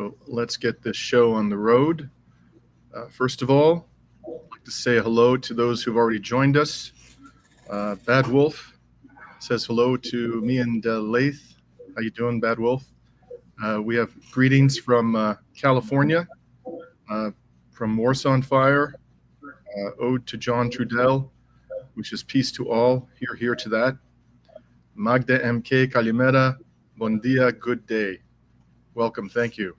So let's get this show on the road. First of all, I'd like to say hello to those who've already joined us. Bad Wolf says hello to me and Laith. How you doing, Bad Wolf? We have greetings from California, from Warsaw on Fire, ode to John Trudell, which is peace to all. Here to that. Magda MK Kalimera, bon dia, good day. Welcome, thank you.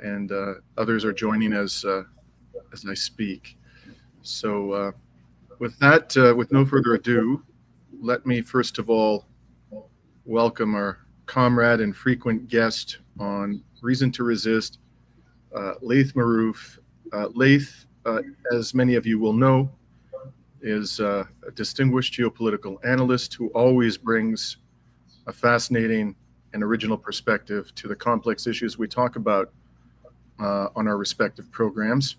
And others are joining as I speak. So with that, with no further ado, let me first of all welcome our comrade and frequent guest on Reason to Resist, Laith Marouf. Laith, as many of you will know, is a distinguished geopolitical analyst who always brings a fascinating and original perspective to the complex issues we talk about on our respective programs.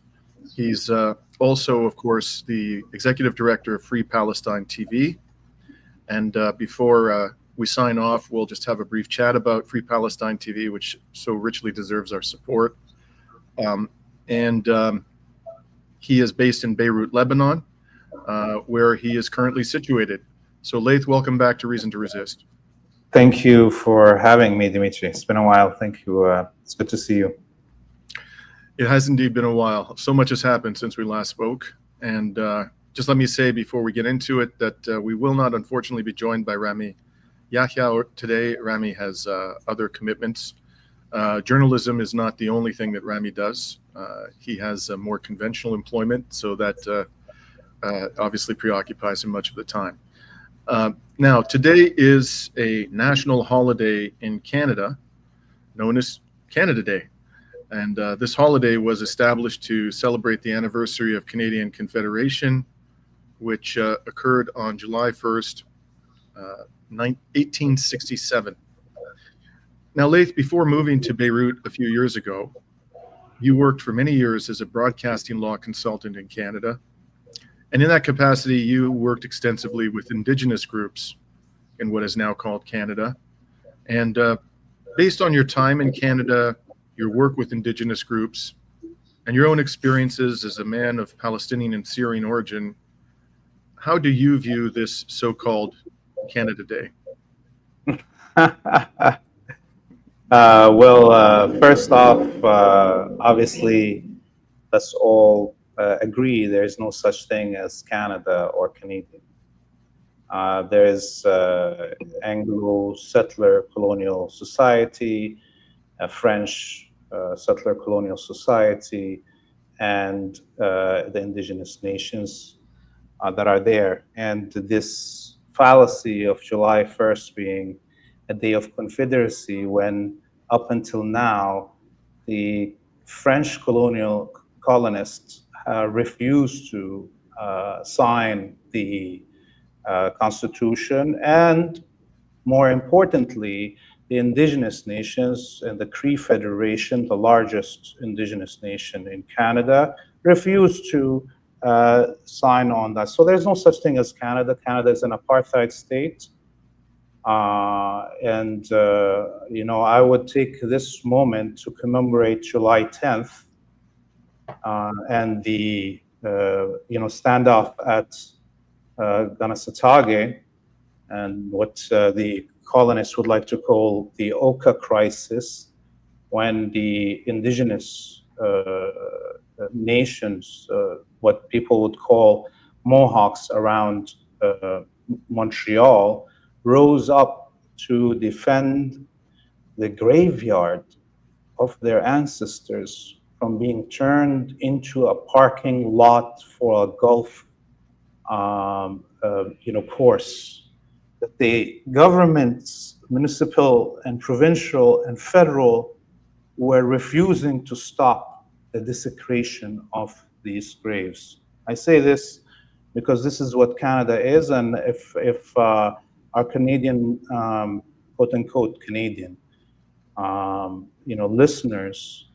He's also, of course, the executive director of Free Palestine TV. And before we sign off, we'll just have a brief chat about Free Palestine TV, which so richly deserves our support. He is based in Beirut, Lebanon, where he is currently situated. So Laith, welcome back to Reason to Resist. Thank you for having me, Dimitri. It's been a while. Thank you. It's good to see you. It has indeed been a while. So much has happened since we last spoke. And just let me say before we get into it that we will not, unfortunately, be joined by Rami Yahya today. Rami has other commitments. Journalism is not the only thing that Rami does. He has a more conventional employment, so that obviously preoccupies him much of the time. Now, today is a national holiday in Canada known as Canada Day. And this holiday was established to celebrate the anniversary of Canadian Confederation, which occurred on July 1st, 1867. Now, Laith, before moving to Beirut a few years ago, you worked for many years as a broadcasting law consultant in Canada. And in that capacity, you worked extensively with Indigenous groups in what is now called Canada. And based on your time in Canada, your work with Indigenous groups, and your own experiences as a man of Palestinian and Syrian origin, how do you view this so-called Canada Day? First off, obviously, let's all agree there is no such thing as Canada or Canadian. There is Anglo-settler colonial society, a French settler colonial society, and the indigenous nations that are there. And this fallacy of July 1st being a day of confederacy, when up until now, the French colonists refused to sign the Constitution, and more importantly, the indigenous nations and the Cree Federation, the largest indigenous nation in Canada, refused to sign on that. So there's no such thing as Canada. Canada is an apartheid state. I would take this moment to commemorate July 10th and the standoff at Genocide, and what the colonists would like to call the Oka crisis, when the indigenous nations, what people would call Mohawks around Montreal, rose up to defend the graveyard of their ancestors from being turned into a parking lot for a golf course. That the governments, municipal and provincial and federal, were refusing to stop the desecration of these graves. I say this because this is what Canada is, and if our Canadian, quote unquote Canadian, listeners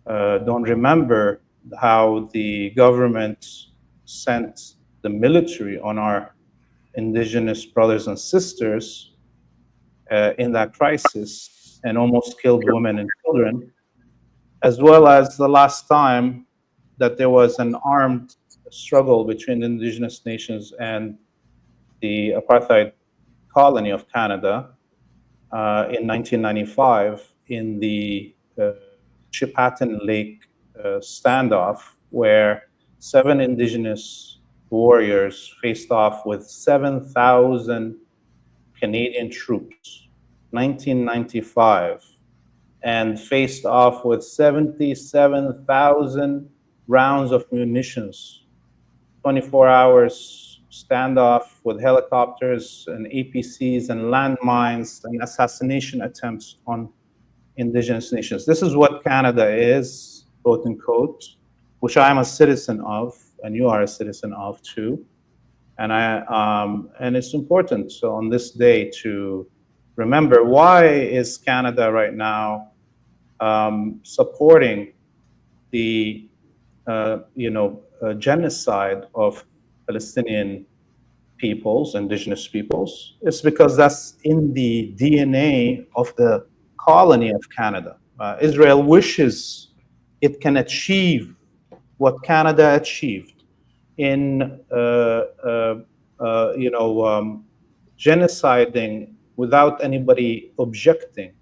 don't remember how the government sent the military on our indigenous brothers and sisters in that crisis and almost killed women and children, as well as the last time that there was an armed struggle between indigenous nations and the apartheid colony of Canada in 1995 in the Chipatan Lake standoff, where 7 indigenous warriors faced off with 7,000 Canadian troops, 1995, and faced off with 77,000 rounds of munitions, 24 hours standoff with helicopters and APCs and landmines and assassination attempts on indigenous nations. This is what Canada is, quote unquote, which I am a citizen of, and you are a citizen of too. And it's important, so on this day, to remember, why is Canada right now supporting the genocide of Palestinian peoples, indigenous peoples? It's because that's in the DNA of the colony of Canada. Israel wishes it can achieve what Canada achieved in genociding without anybody objecting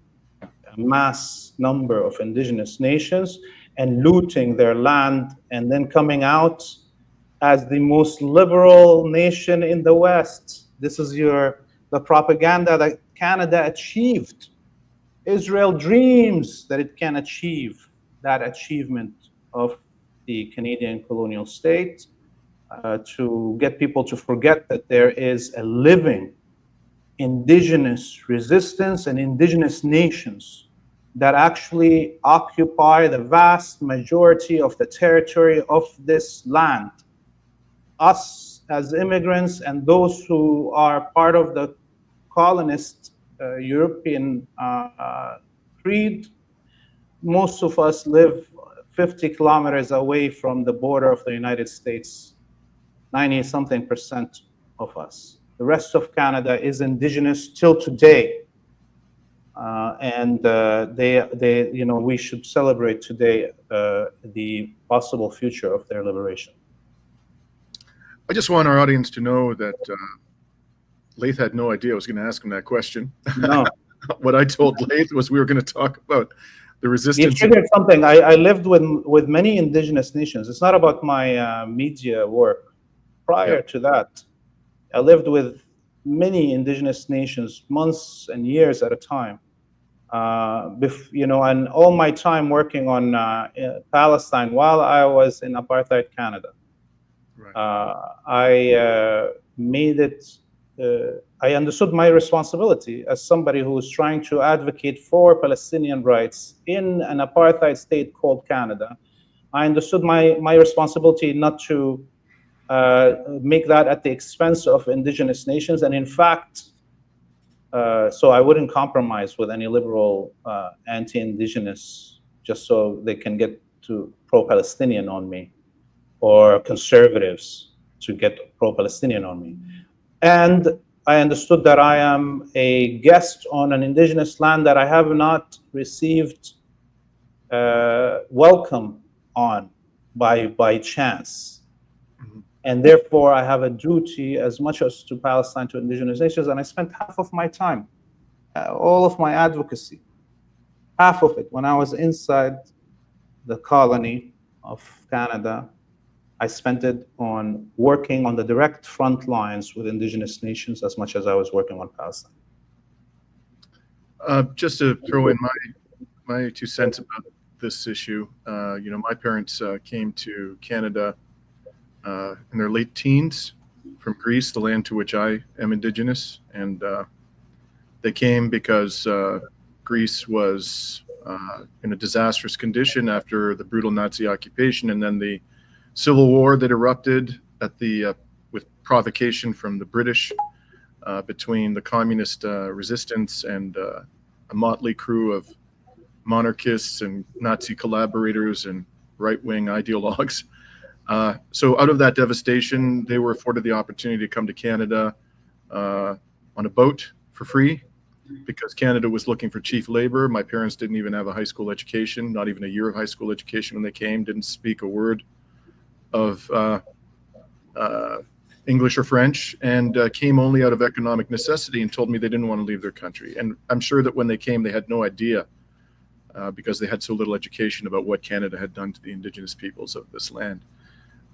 a mass number of indigenous nations and looting their land, and then coming out as the most liberal nation in the West. This is the propaganda that Canada achieved. Israel dreams that it can achieve that achievement of the Canadian colonial state, to get people to forget that there is a living indigenous resistance and indigenous nations that actually occupy the vast majority of the territory of this land. Us as immigrants and those who are part of the colonist European creed, most of us live 50 kilometers away from the border of the United States, 90-something% of us. The rest of Canada is indigenous till today. We should celebrate today the possible future of their liberation. I just want our audience to know that Laith had no idea I was going to ask him that question. No. What I told Laith was we were going to talk about the resistance. You triggered something. I lived with many indigenous nations. It's not about my media work. Prior to that, I lived with many indigenous nations, months and years at a time. And all my time working on Palestine while I was in apartheid Canada. Right. I made it. I understood my responsibility as somebody who was trying to advocate for Palestinian rights in an apartheid state called Canada. I understood my responsibility not to make that at the expense of indigenous nations, and in fact, so I wouldn't compromise with any liberal anti-indigenous just so they can get to pro-Palestinian on me, or conservatives to get pro-Palestinian on me. And I understood that I am a guest on an indigenous land that I have not received welcome on by chance. And therefore, I have a duty as much as to Palestine, to indigenous nations. And I spent half of my time, all of my advocacy, half of it when I was inside the colony of Canada, I spent it on working on the direct front lines with indigenous nations as much as I was working on Palestine. Just to throw in my 2 cents about this issue, my parents came to Canada in their late teens from Greece, the land to which I am indigenous, and they came because Greece was in a disastrous condition after the brutal Nazi occupation, and then the civil war that erupted with provocation from the British between the communist resistance and a motley crew of monarchists and Nazi collaborators and right-wing ideologues. So out of that devastation, they were afforded the opportunity to come to Canada on a boat for free because Canada was looking for cheap labor. My parents didn't even have a high school education, not even a year of high school education when they came, didn't speak a word of English or French, and came only out of economic necessity, and told me they didn't want to leave their country. And I'm sure that when they came, they had no idea, because they had so little education about what Canada had done to the Indigenous peoples of this land.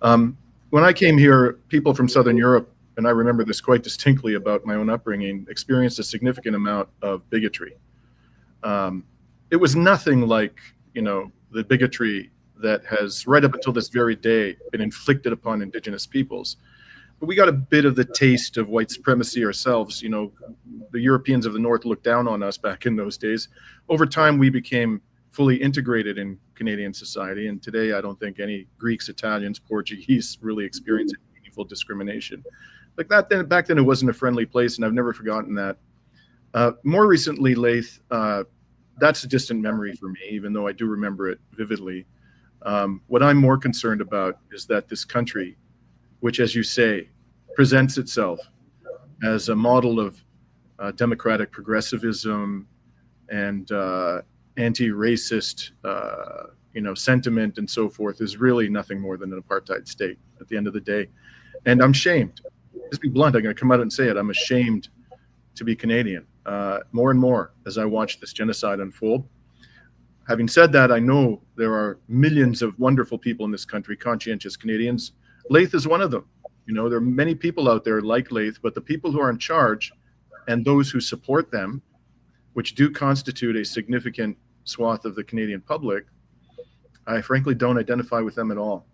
When I came here, people from Southern Europe, and I remember this quite distinctly about my own upbringing, experienced a significant amount of bigotry. It was nothing like, the bigotry that has, right up until this very day, been inflicted upon Indigenous peoples. But we got a bit of the taste of white supremacy ourselves. The Europeans of the North looked down on us back in those days. Over time, we became fully integrated in Canadian society. And today, I don't think any Greeks, Italians, Portuguese really experience meaningful discrimination. Like that, back then, it wasn't a friendly place, and I've never forgotten that. More recently, Laith, that's a distant memory for me, even though I do remember it vividly. What I'm more concerned about is that this country, which, as you say, presents itself as a model of democratic progressivism and anti-racist, sentiment and so forth, is really nothing more than an apartheid state at the end of the day. And I'm shamed. Just be blunt. I'm going to come out and say it. I'm ashamed to be Canadian, more and more as I watch this genocide unfold. Having said that, I know there are millions of wonderful people in this country, conscientious Canadians. Laith is one of them. There are many people out there like Laith, but the people who are in charge and those who support them, which do constitute a significant swath of the Canadian public, I frankly don't identify with them at all.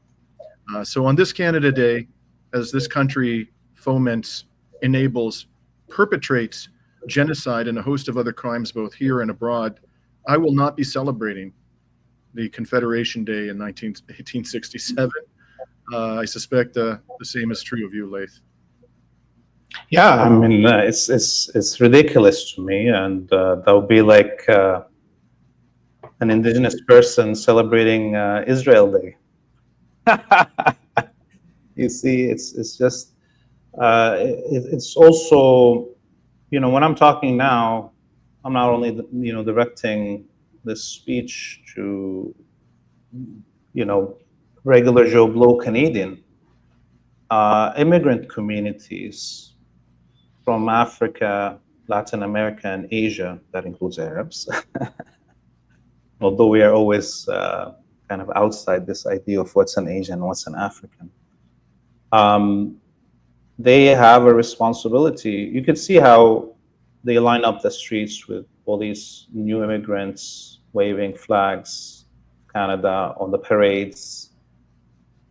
So on this Canada Day, as this country foments, enables, perpetrates genocide and a host of other crimes both here and abroad, I will not be celebrating the Confederation Day in 1867. I suspect the same is true of you, Laith. Yeah, I mean, it's ridiculous to me, and that would be like an Indigenous person celebrating Israel Day. You see, it's just it's also, when I'm talking now, I'm not only directing this speech to regular Joe Blow Canadian, immigrant communities from Africa, Latin America, and Asia, that includes Arabs, although we are always kind of outside this idea of what's an Asian, what's an African. They have a responsibility. You could see how they line up the streets with all these new immigrants waving flags, Canada, on the parades,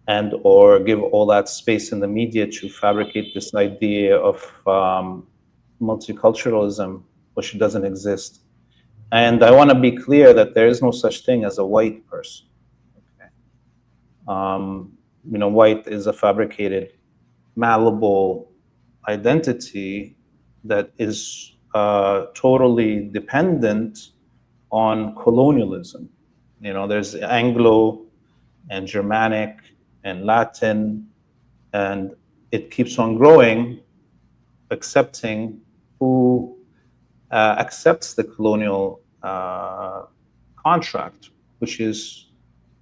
and or give all that space in the media to fabricate this idea of multiculturalism, which doesn't exist. And I want to be clear that there is no such thing as a white person. Okay. White is a fabricated, malleable identity that is totally dependent on colonialism. There's Anglo and Germanic and Latin, and it keeps on growing, accepting who accepts the colonial contract, which is,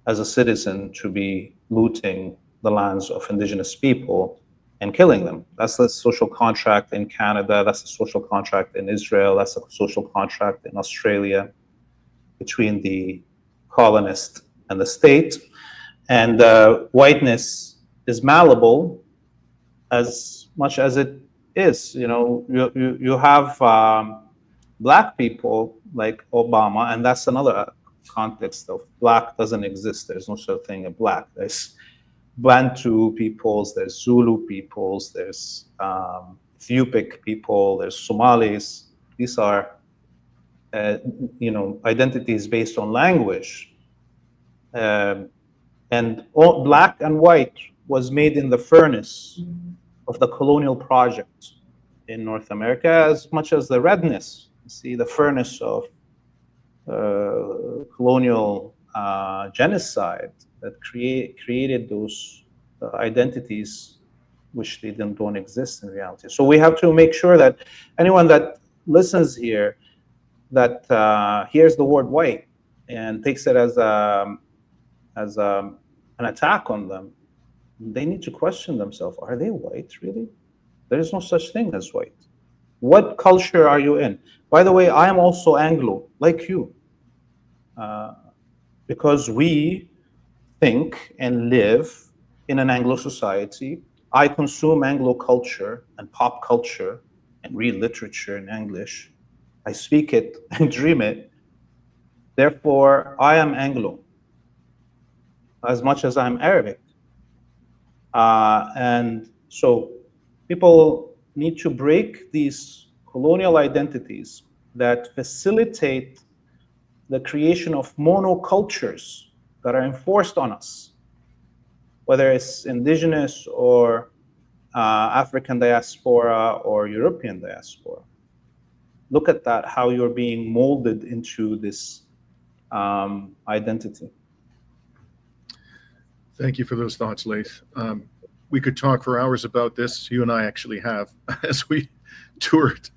as a citizen, to be looting the lands of Indigenous people and killing them. That's the social contract in Canada. That's the social contract in Israel. That's the social contract in Australia between the colonist and the state. And whiteness is malleable as much as it is. You have Black people like Obama, and that's another context of Black doesn't exist. There's no such thing as Black. There's Bantu peoples, there's Zulu peoples, there's Ethiopic people, there's Somalis. These are identities based on language. And all Black and white was made in the furnace of the colonial project in North America, as much as the redness. You see, the furnace of colonial genocide that created those identities which they don't exist in reality. So we have to make sure that anyone that listens here that hears the word white and takes it as an attack on them, they need to question themselves. Are they white, really? There is no such thing as white. What culture are you in? By the way, I am also Anglo, like you, because we think and live in an Anglo society. I consume Anglo culture and pop culture and read literature in English. I speak it and dream it. Therefore, I am Anglo as much as I'm Arabic. And so people need to break these colonial identities that facilitate the creation of monocultures that are enforced on us, whether it's indigenous or African diaspora or European diaspora. Look at that, how you're being molded into this identity. Thank you for those thoughts, Laith. We could talk for hours about this. You and I actually have, as we toured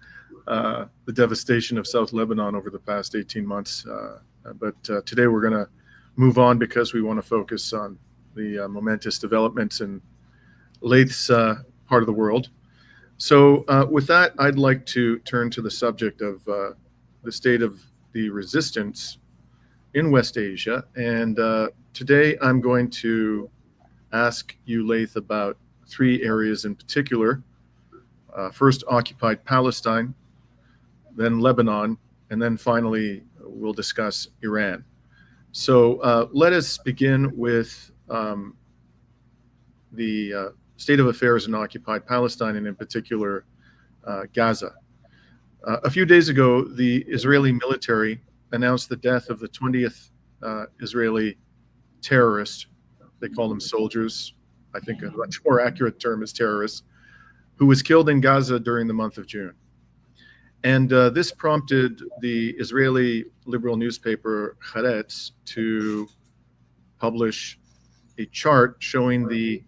the devastation of South Lebanon over the past 18 months. But today we're going to move on because we want to focus on the momentous developments in Laith's part of the world. So with that, I'd like to turn to the subject of the state of the resistance in West Asia. And today I'm going to ask you, Laith, about three areas in particular. First, occupied Palestine, then Lebanon, and then finally we'll discuss Iran. So let us begin with the state of affairs in occupied Palestine, and in particular Gaza. A few days ago, the Israeli military announced the death of the 20th Israeli terrorist. They call them soldiers. I think a much more accurate term is terrorists, who was killed in Gaza during the month of June. And this prompted the Israeli liberal newspaper Haaretz to publish a chart showing the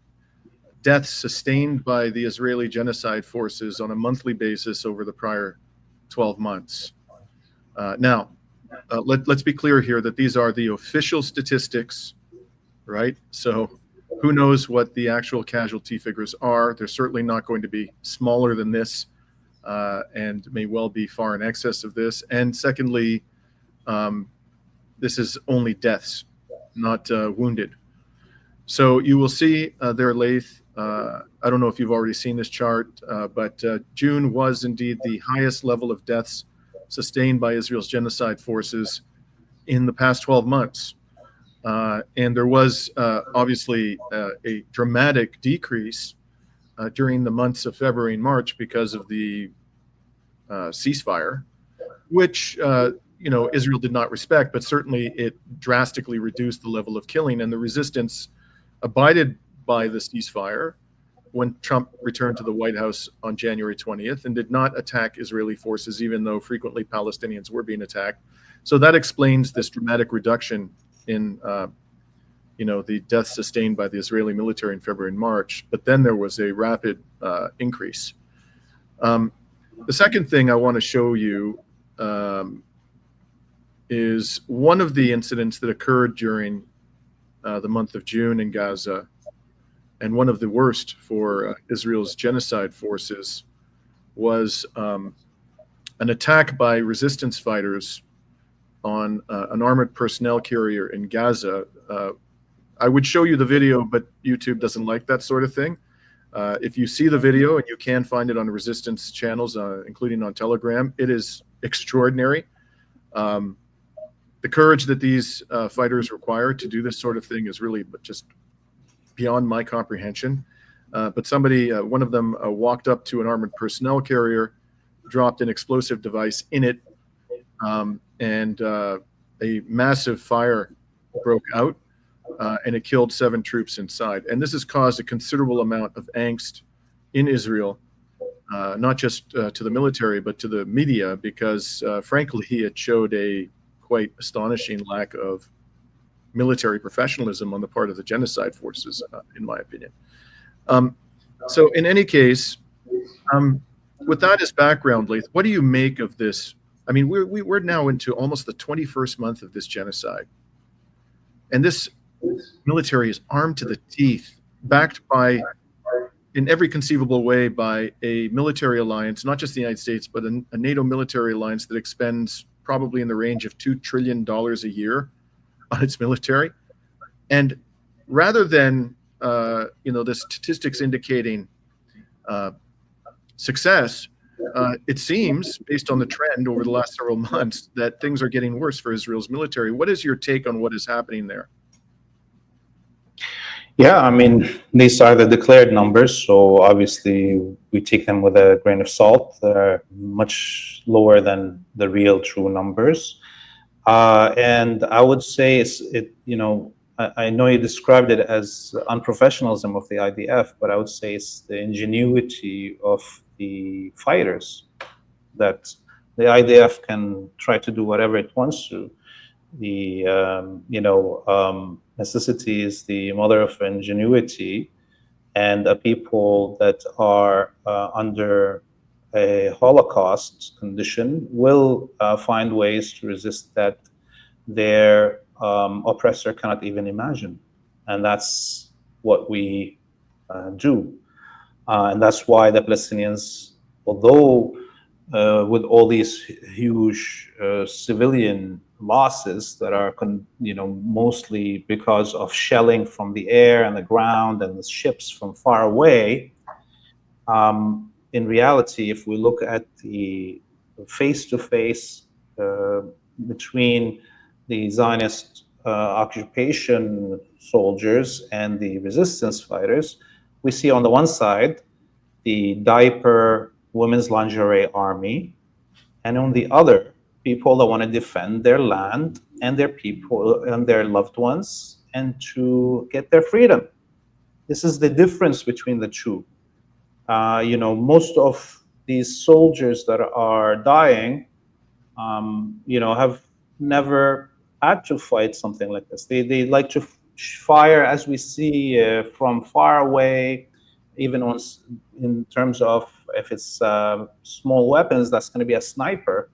deaths sustained by the Israeli genocide forces on a monthly basis over the prior 12 months. Now, let's be clear here that these are the official statistics, right? So who knows what the actual casualty figures are? They're certainly not going to be smaller than this, and may well be far in excess of this. And secondly, this is only deaths, not wounded. So you will see there, Laith, I don't know if you've already seen this chart, but June was indeed the highest level of deaths sustained by Israel's genocide forces in the past 12 months. And there was obviously a dramatic decrease during the months of February and March because of the ceasefire, which Israel did not respect, but certainly it drastically reduced the level of killing, and the resistance abided by the ceasefire when Trump returned to the White House on January 20th and did not attack Israeli forces, even though frequently Palestinians were being attacked. So that explains this dramatic reduction in the deaths sustained by the Israeli military in February and March. But then there was a rapid increase. The second thing I want to show you is one of the incidents that occurred during the month of June in Gaza, and one of the worst for Israel's genocide forces, was an attack by resistance fighters on an armored personnel carrier in Gaza. I would show you the video, but YouTube doesn't like that sort of thing. If you see the video, and you can find it on resistance channels, including on Telegram, it is extraordinary. The courage that these fighters require to do this sort of thing is really just beyond my comprehension. But somebody, one of them, walked up to an armored personnel carrier, dropped an explosive device in it, and a massive fire broke out, and it killed 7 troops inside. And this has caused a considerable amount of angst in Israel, not just to the military, but to the media, because frankly, it showed a quite astonishing lack of military professionalism on the part of the genocide forces, in my opinion. So in any case, with that as background, Laith, what do you make of this? I mean, we're now into almost the 21st month of this genocide, and this military is armed to the teeth, backed by, in every conceivable way, by a military alliance, not just the United States, but a NATO military alliance that expends probably in the range of $2 trillion a year on its military. And rather than, the statistics indicating success, it seems, based on the trend over the last several months, that things are getting worse for Israel's military. What is your take on what is happening there? Yeah, I mean, these are the declared numbers, so obviously we take them with a grain of salt. They're much lower than the real true numbers. And I would say I know you described it as unprofessionalism of the IDF, but I would say it's the ingenuity of the fighters that the IDF can try to do whatever it wants to. The necessity is the mother of ingenuity, and a people that are under a Holocaust condition will find ways to resist that their oppressor cannot even imagine. And that's what we do. And that's why the Palestinians, although with all these huge civilian losses that are, mostly because of shelling from the air and the ground and the ships from far away, in reality, if we look at the face-to-face between the Zionist occupation soldiers and the resistance fighters, we see on the one side the diaper women's lingerie army, and on the other, people that want to defend their land and their people and their loved ones and to get their freedom. This is the difference between the two. Most of these soldiers that are dying, have never had to fight something like this. They like to fire, as we see, from far away, even in terms of if it's small weapons, that's going to be a sniper,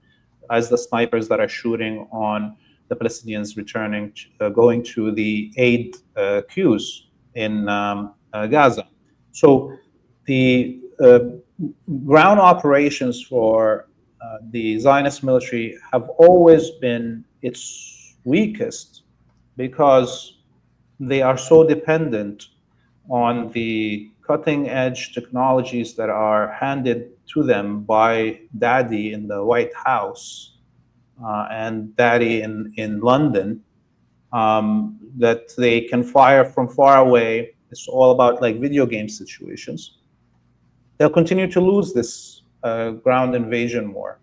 as the snipers that are shooting on the Palestinians going to the aid queues in Gaza. So the ground operations for the Zionist military have always been its weakest because they are so dependent on the cutting edge technologies that are handed to them by daddy in the White House and daddy in London, that they can fire from far away. It's all about like video game situations. They'll continue to lose this ground invasion war,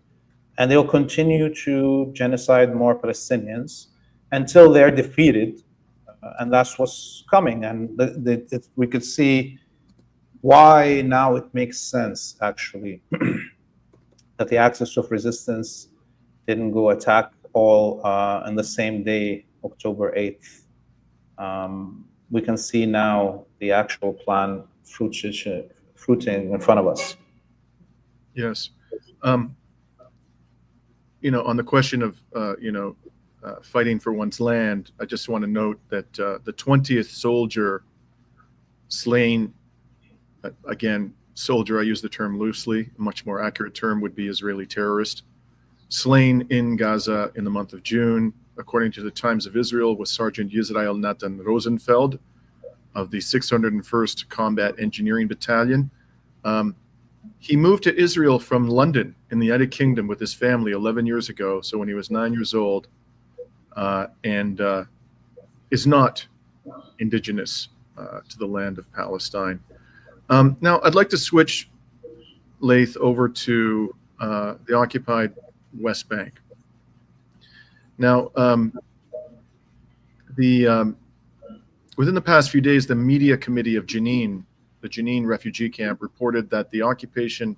and they'll continue to genocide more Palestinians until they're defeated. And that's what's coming. And we could see why now it makes sense, actually, that the axis of resistance didn't go attack all on the same day, October 8th. We can see now the actual plan fruiting in front of us. Yes. On the question of, fighting for one's land, I just want to note that the 20th soldier slain, again, soldier, I use the term loosely, a much more accurate term would be Israeli terrorist, slain in Gaza in the month of June, according to the Times of Israel, was Sergeant Yisrael Natan Rosenfeld of the 601st Combat Engineering Battalion. He moved to Israel from London in the United Kingdom with his family 11 years ago, so when he was 9 years old, and is not indigenous to the land of Palestine. Now, I'd like to switch, Laith, over to the occupied West Bank. Now, within the past few days, the media committee of Jenin, the Jenin refugee camp, reported that the occupation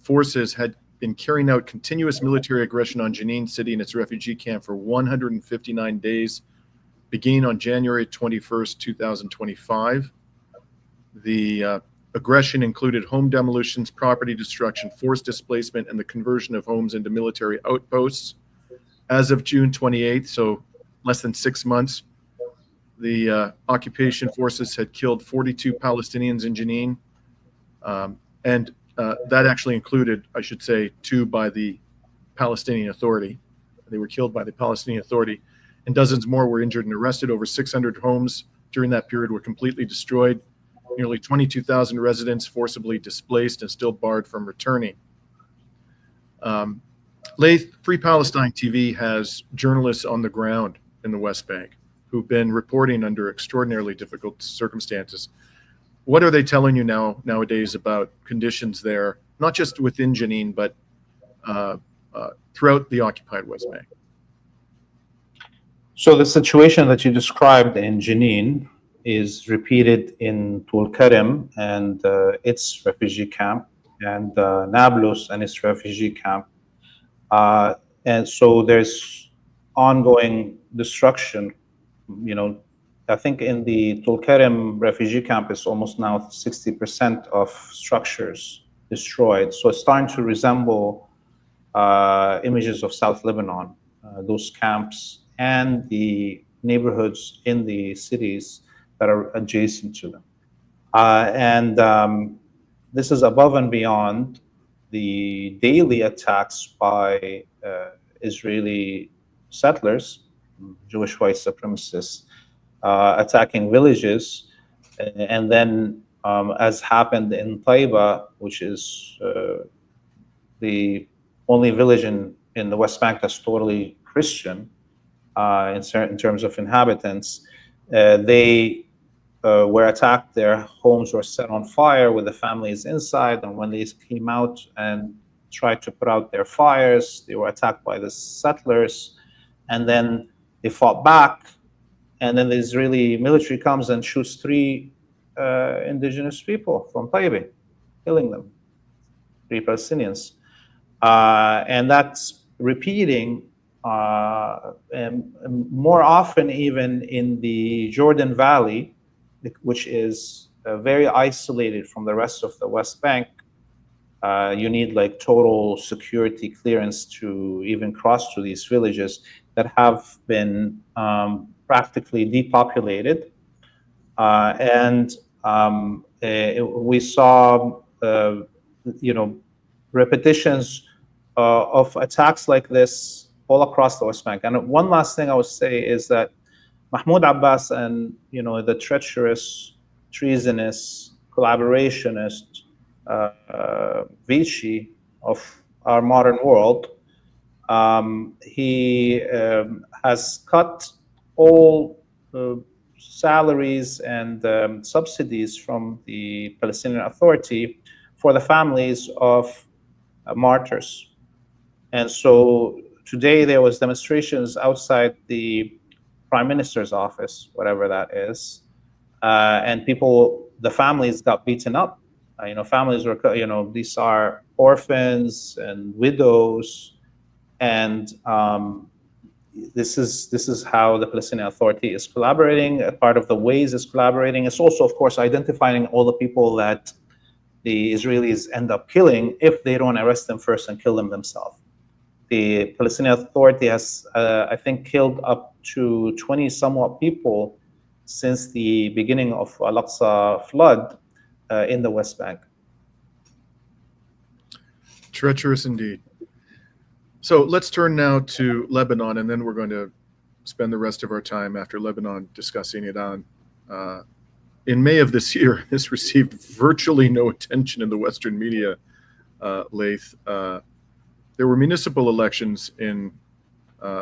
forces had been carrying out continuous military aggression on Jenin city and its refugee camp for 159 days, beginning on January 21st, 2025. The aggression included home demolitions, property destruction, forced displacement, and the conversion of homes into military outposts. As of June 28th, so less than 6 months, the occupation forces had killed 42 Palestinians in Jenin. And that actually included, I should say, 2 by the Palestinian Authority. They were killed by the Palestinian Authority, and dozens more were injured and arrested. Over 600 homes during that period were completely destroyed. Nearly 22,000 residents forcibly displaced and still barred from returning. Laith, Free Palestine TV has journalists on the ground in the West Bank who've been reporting under extraordinarily difficult circumstances. What are they telling you nowadays about conditions there, not just within Jenin, but throughout the occupied West Bank? So the situation that you described in Jenin is repeated in Tul Karim and its refugee camp, and Nablus and its refugee camp. And so there's ongoing destruction. You know, I think in the Tul Karim refugee camp is almost now 60% of structures destroyed. So it's starting to resemble images of South Lebanon, those camps and the neighborhoods in the cities that are adjacent to them. And this is above and beyond the daily attacks by Israeli settlers, Jewish white supremacists, attacking villages. And then, as happened in Taiba, which is the only village in the West Bank that's totally Christian in terms of inhabitants, they were attacked. Their homes were set on fire with the families inside, and when they came out and tried to put out their fires, they were attacked by the settlers, and then they fought back, and then the Israeli military comes and shoots 3 indigenous people from Taiba, killing them, 3 Palestinians. And that's repeating and more often even in the Jordan Valley, which is very isolated from the rest of the West Bank. You need like total security clearance to even cross to these villages that have been practically depopulated. We saw, repetitions of attacks like this all across the West Bank. And one last thing I would say is that Mahmoud Abbas and the treacherous, treasonous, collaborationist Vichy of our modern world, he has cut all salaries and subsidies from the Palestinian Authority for the families of martyrs. And so today there was demonstrations outside the Prime Minister's office, whatever that is, and the families got beaten up. Families were, these are orphans and widows, and this is how the Palestinian Authority is collaborating. Part of the ways it's collaborating is also, of course, identifying all the people that the Israelis end up killing if they don't arrest them first and kill them themselves. The Palestinian Authority has, I think, killed up to 20 somewhat people since the beginning of Al-Aqsa flood in the West Bank. Treacherous indeed. So let's turn now to Lebanon, and then we're going to spend the rest of our time after Lebanon discussing Iran. In May of this year, this received virtually no attention in the Western media, Laith. There were municipal elections in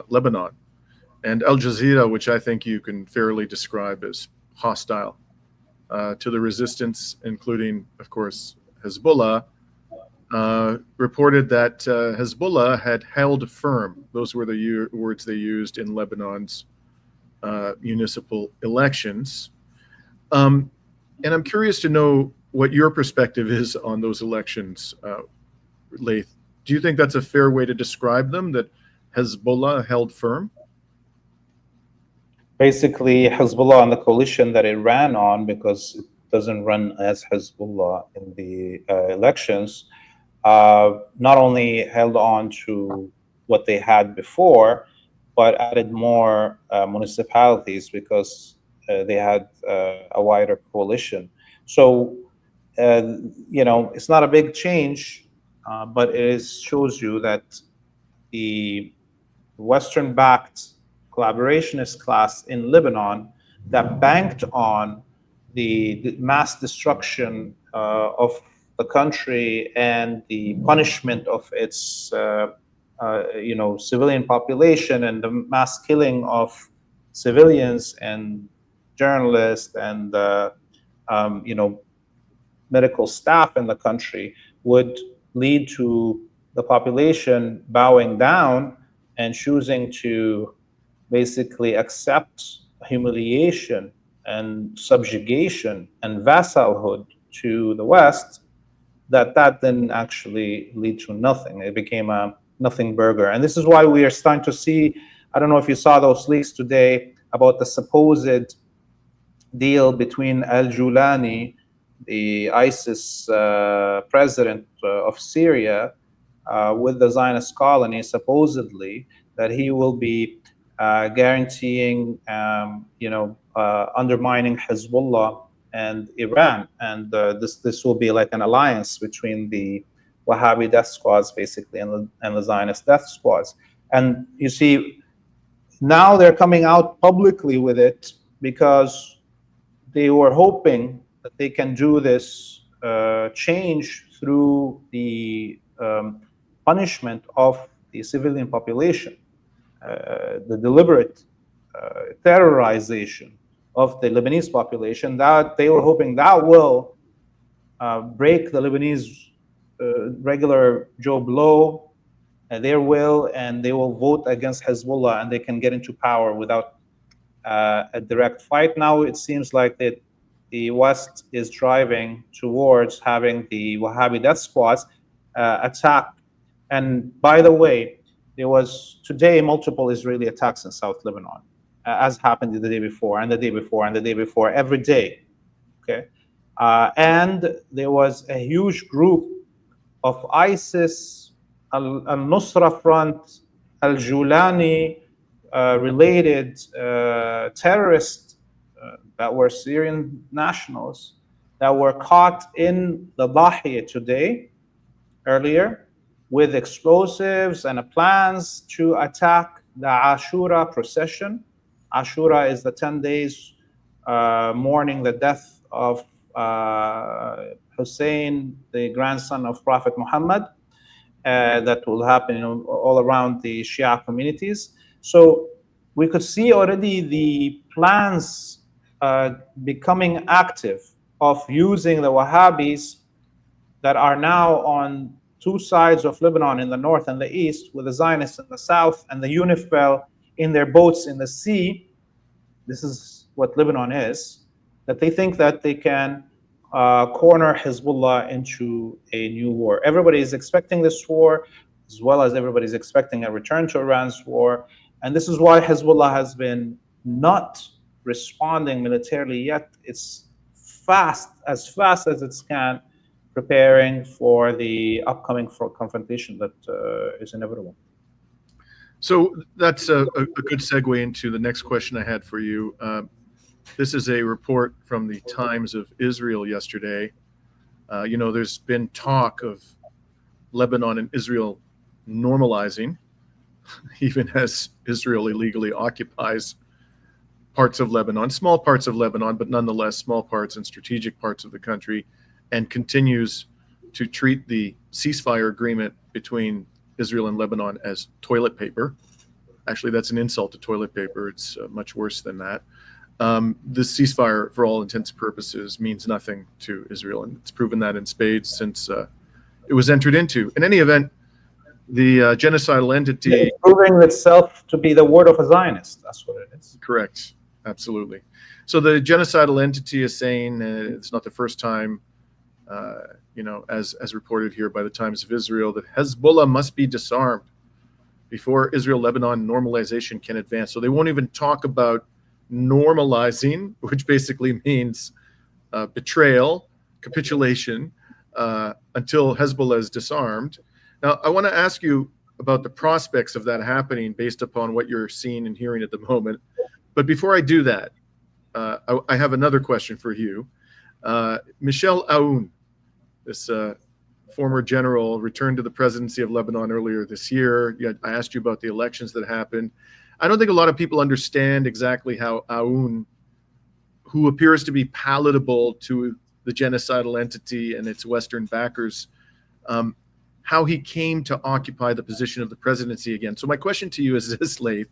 Lebanon, and Al Jazeera, which I think you can fairly describe as hostile to the resistance, including, of course, Hezbollah, reported that Hezbollah had held firm. Those were the words they used in Lebanon's municipal elections. And I'm curious to know what your perspective is on those elections, Laith. Do you think that's a fair way to describe them, that Hezbollah held firm? Basically, Hezbollah and the coalition that it ran on, because doesn't run as Hezbollah in the elections, not only held on to what they had before, but added more municipalities because they had a wider coalition. So, it's not a big change, but it shows you that the Western-backed collaborationist class in Lebanon that banked on the mass destruction of the country and the punishment of its civilian population and the mass killing of civilians and journalists and medical staff in the country would lead to the population bowing down and choosing to basically accept humiliation and subjugation and vassalhood to the West, that didn't actually lead to nothing. It became a nothing burger. And this is why we are starting to see, I don't know if you saw those leaks today about the supposed deal between al-Julani, the ISIS president of Syria, with the Zionist colony, supposedly, that he will be guaranteeing, undermining Hezbollah and Iran. And this will be like an alliance between the Wahhabi death squads, basically, and the Zionist death squads. And you see, now they're coming out publicly with it because they were hoping that they can do this change through the punishment of the civilian population, the deliberate terrorization of the Lebanese population. That they were hoping that will break the Lebanese regular Joe Blow, their will, and they will vote against Hezbollah, and they can get into power without a direct fight. Now it seems like that the West is driving towards having the Wahhabi death squads attack. And by the way, there was today multiple Israeli attacks in South Lebanon, as happened the day before, and the day before, and the day before, every day. Okay, and there was a huge group of ISIS, al-Nusra Front, al-Julani related terrorists that were Syrian nationals that were caught in the Dahiya today, earlier, with explosives and plans to attack the Ashura procession. Ashura is the 10 days mourning the death of Hussein, the grandson of Prophet Muhammad, that will happen all around the Shia communities. So we could see already the plans becoming active of using the Wahhabis that are now on two sides of Lebanon, in the north and the east, with the Zionists in the south and the UNIFIL in their boats in the sea. This is what Lebanon is, that they think that they can corner Hezbollah into a new war. Everybody is expecting this war, as well as everybody's expecting a return to Iran's war. And this is why Hezbollah has been not responding militarily yet. It's fast as it can, preparing for the upcoming confrontation that is inevitable. So that's a good segue into the next question I had for you. This is a report from the Times of Israel yesterday. There's been talk of Lebanon and Israel normalizing, even as Israel illegally occupies parts of Lebanon, small parts of Lebanon, but nonetheless small parts and strategic parts of the country, and continues to treat the ceasefire agreement between Israel and Lebanon as toilet paper. Actually, that's an insult to toilet paper. It's much worse than that. This ceasefire, for all intents and purposes, means nothing to Israel, and it's proven that in spades since it was entered into. In any event, the genocidal entity... It's proving itself to be the word of a Zionist. That's what it is. Correct. Absolutely. So the genocidal entity is saying it's not the first time, as reported here by the Times of Israel, that Hezbollah must be disarmed before Israel-Lebanon normalization can advance. So they won't even talk about normalizing, which basically means betrayal, capitulation, until Hezbollah is disarmed. Now, I want to ask you about the prospects of that happening based upon what you're seeing and hearing at the moment. But before I do that, I have another question for you. Michel Aoun, this former general, returned to the presidency of Lebanon earlier this year. I asked you about the elections that happened. I don't think a lot of people understand exactly how Aoun, who appears to be palatable to the genocidal entity and its Western backers, how he came to occupy the position of the presidency again. So my question to you is this, Laith.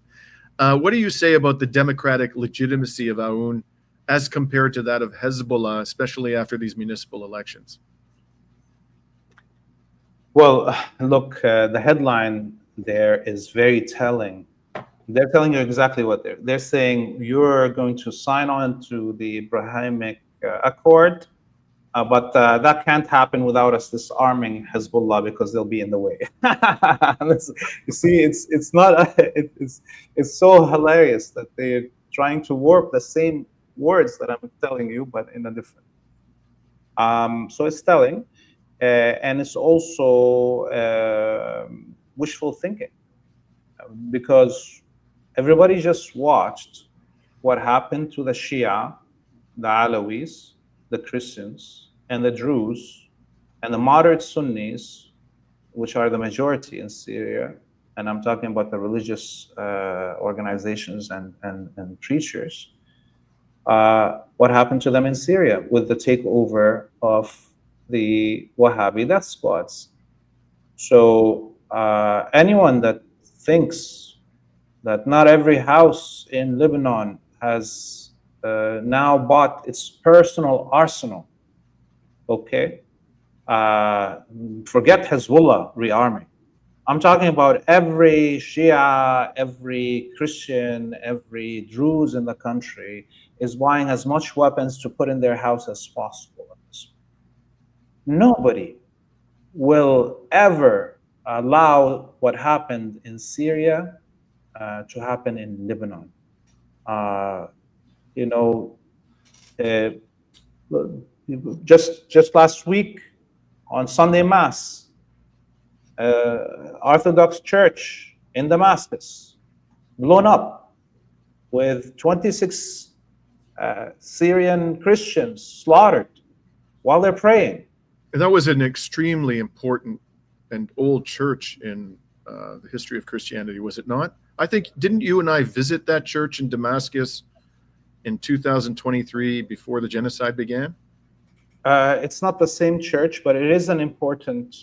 What do you say about the democratic legitimacy of Aoun as compared to that of Hezbollah, especially after these municipal elections? Well, look, the headline there is very telling. They're telling you exactly what they're saying. You're going to sign on to the Abrahamic Accord, but that can't happen without us disarming Hezbollah because they'll be in the way. You see, it's not it's so hilarious that they're trying to warp the same words that I'm telling you, but in a different. So it's telling, and it's also wishful thinking, because everybody just watched what happened to the Shia, the Alawis, the Christians, and the Druze, and the moderate Sunnis, which are the majority in Syria. And I'm talking about the religious organizations and preachers. What happened to them in Syria with the takeover of the Wahhabi death squads. So anyone that thinks that not every house in Lebanon has now bought its personal arsenal, okay? Forget Hezbollah rearming. I'm talking about every Shia, every Christian, every Druze in the country is buying as much weapons to put in their house as possible. Nobody will ever allow what happened in Syria to happen in Lebanon. Just last week on Sunday Mass, Orthodox Church in Damascus blown up with 26 Syrian Christians slaughtered while they're praying. And that was an extremely important and old church in the history of Christianity, was it not? I think, didn't you and I visit that church in Damascus in 2023 before the genocide began? It's not the same church, but it is an important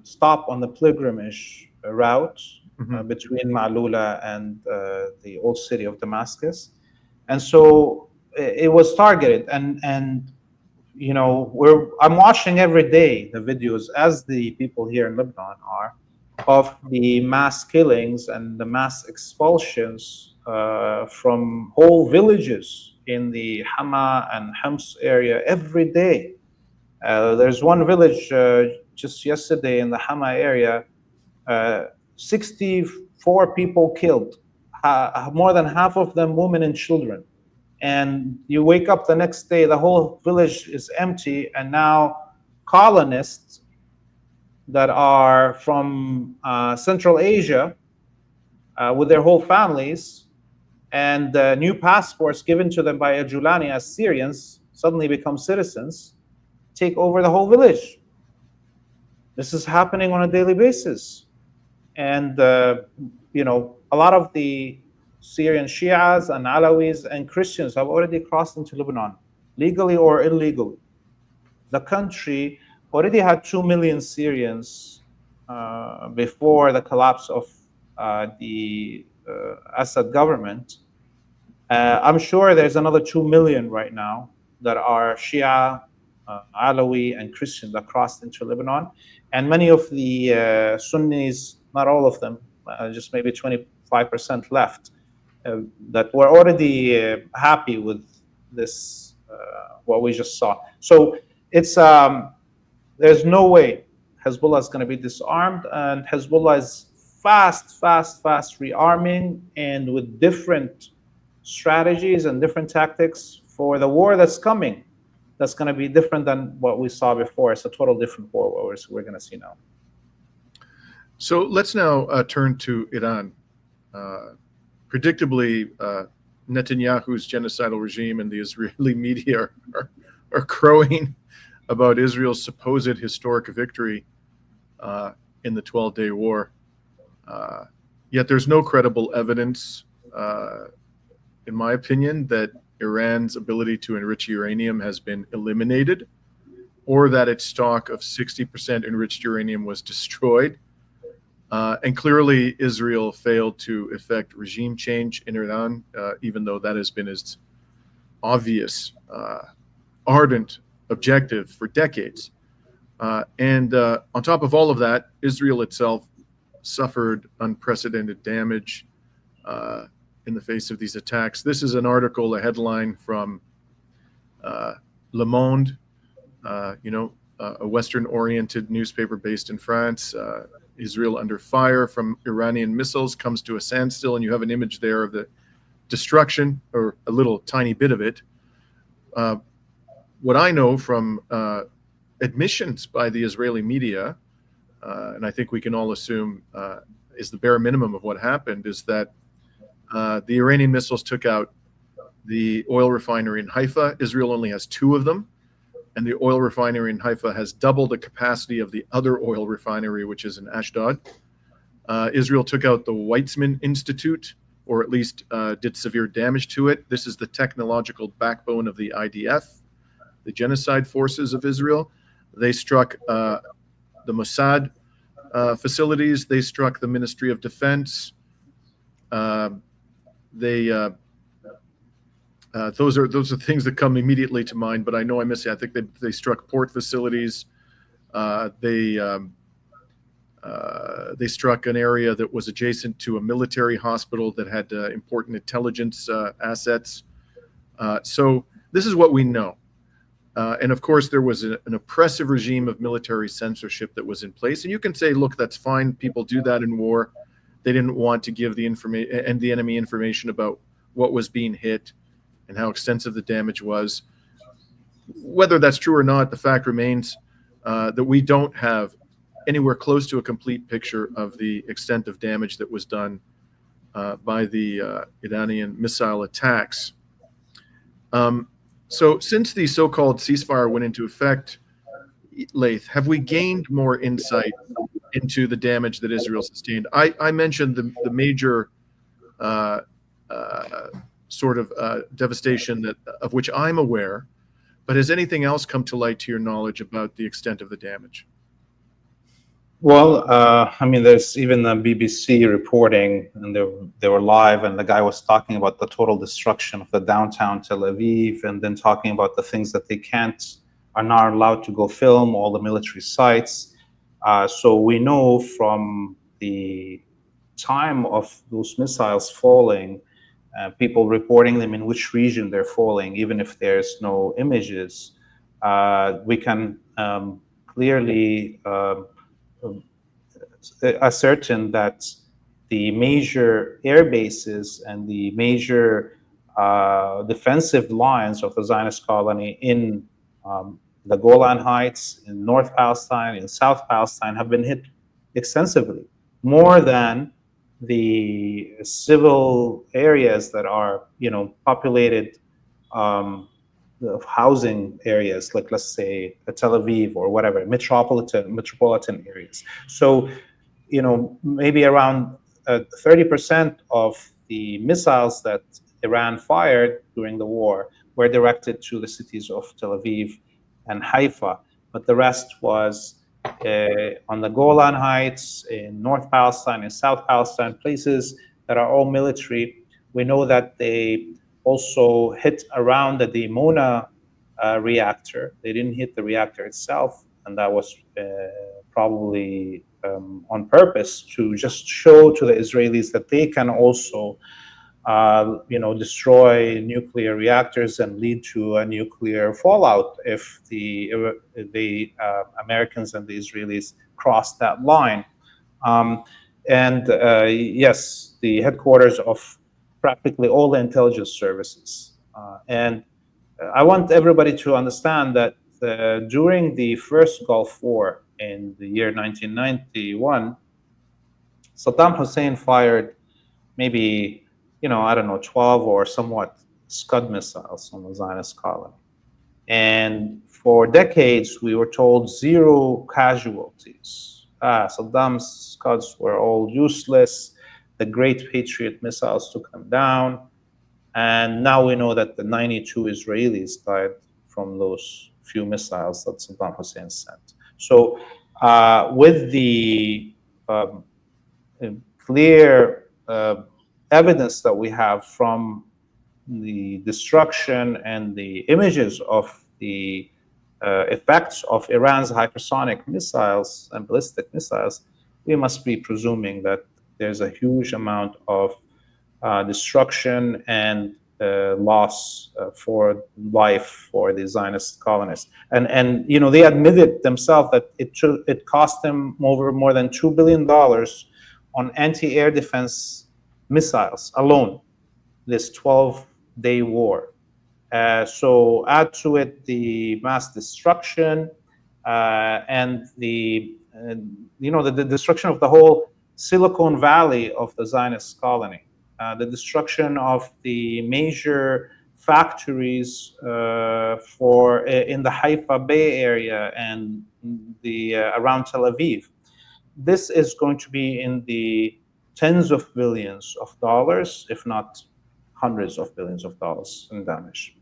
stop on the pilgrimage route between Ma'lula and the old city of Damascus. And so it was targeted. And you know, I'm watching every day the videos, as the people here in Lebanon are, of the mass killings and the mass expulsions from whole villages in the Hama and Homs area every day. There's one village just yesterday in the Hama area, 64 people killed, more than half of them women and children. And you wake up the next day, the whole village is empty, and now colonists that are from Central Asia with their whole families and new passports given to them by Ajulani as Syrians suddenly become citizens, take over the whole village. This is happening on a daily basis. And, you know, a lot of the Syrian Shias and Alawis and Christians have already crossed into Lebanon, legally or illegally. The country already had 2 million Syrians before the collapse of the Assad government. I'm sure there's another 2 million right now that are Shia, Alawi, and Christian that crossed into Lebanon. And many of the Sunnis, not all of them, just maybe 25% left, that were already happy with this, what we just saw. So it's there's no way Hezbollah is going to be disarmed, and Hezbollah is fast rearming, and with different strategies and different tactics for the war that's coming. that's going to be different than what we saw before. It's a total different war we're going to see now. So let's now turn to Iran. Predictably, Netanyahu's genocidal regime and the Israeli media are crowing about Israel's supposed historic victory in the 12-day war. Yet there's no credible evidence, in my opinion, that Iran's ability to enrich uranium has been eliminated, or that its stock of 60% enriched uranium was destroyed. And clearly, Israel failed to effect regime change in Iran, even though that has been its obvious, ardent objective for decades. And on top of all of that, Israel itself suffered unprecedented damage in the face of these attacks. This is an article, a headline from Le Monde, a Western-oriented newspaper based in France. Israel under fire from Iranian missiles comes to a standstill, and you have an image there of the destruction, or a little tiny bit of it. What I know from admissions by the Israeli media, and I think we can all assume is the bare minimum of what happened, is that the Iranian missiles took out the oil refinery in Haifa. Israel only has 2 of them, and the oil refinery in Haifa has double the capacity of the other oil refinery, which is in Ashdod. Israel took out the Weizmann Institute, or at least did severe damage to it. This is the technological backbone of the IDF, the genocide forces of Israel. They struck the Mossad facilities. They struck the Ministry of Defense. Those are things that come immediately to mind, but I know I missed it. I think they struck port facilities. They struck an area that was adjacent to a military hospital that had important intelligence assets. So this is what we know. And of course, there was an oppressive regime of military censorship that was in place. And you can say, look, that's fine. People do that in war. They didn't want to give the information and the enemy information about what was being hit and how extensive the damage was. Whether that's true or not, the fact remains that we don't have anywhere close to a complete picture of the extent of damage that was done by the Iranian missile attacks. So since the so-called ceasefire went into effect, Laith, have we gained more insight into the damage that Israel sustained? I mentioned the major sort of devastation of which I'm aware, but has anything else come to light to your knowledge about the extent of the damage? Well, I mean, there's even the BBC reporting, and they were live, and the guy was talking about the total destruction of the downtown Tel Aviv, and then talking about the things that they are not allowed to go film, all the military sites. So we know from the time of those missiles falling, people reporting them in which region they're falling, even if there's no images, we can clearly ascertain that the major air bases and the major defensive lines of the Zionist colony in the Golan Heights, in North Palestine, in South Palestine have been hit extensively, more than the civil areas that are, populated housing areas, like let's say Tel Aviv or whatever, metropolitan areas. So, maybe around 30% of the missiles that Iran fired during the war were directed to the cities of Tel Aviv and Haifa, but the rest was on the Golan Heights, in North Palestine, in South Palestine, places that are all military. We know that they also hit around the Dimona reactor. They didn't hit the reactor itself, and that was probably on purpose to just show to the Israelis that they can also destroy nuclear reactors and lead to a nuclear fallout if the Americans and the Israelis cross that line. Yes, the headquarters of practically all the intelligence services. And I want everybody to understand that during the first Gulf War in the year 1991, Saddam Hussein fired maybe, I don't know, 12 or somewhat Scud missiles on the Zionist colony. And for decades, we were told zero casualties. Saddam's Scuds were all useless. The Great Patriot missiles took them down. And now we know that the 92 Israelis died from those few missiles that Saddam Hussein sent. So with the clear evidence that we have from the destruction and the images of the effects of Iran's hypersonic missiles and ballistic missiles, we must be presuming that there's a huge amount of destruction and loss for life for the Zionist colonists. And they admitted themselves that it cost them more than $2 billion on anti-air defense missiles alone, this 12-day war. So add to it the mass destruction and the destruction of the whole Silicon Valley of the Zionist colony, the destruction of the major factories in the Haifa Bay area and the around Tel Aviv. This is going to be in the tens of billions of dollars, if not hundreds of billions of dollars in damage.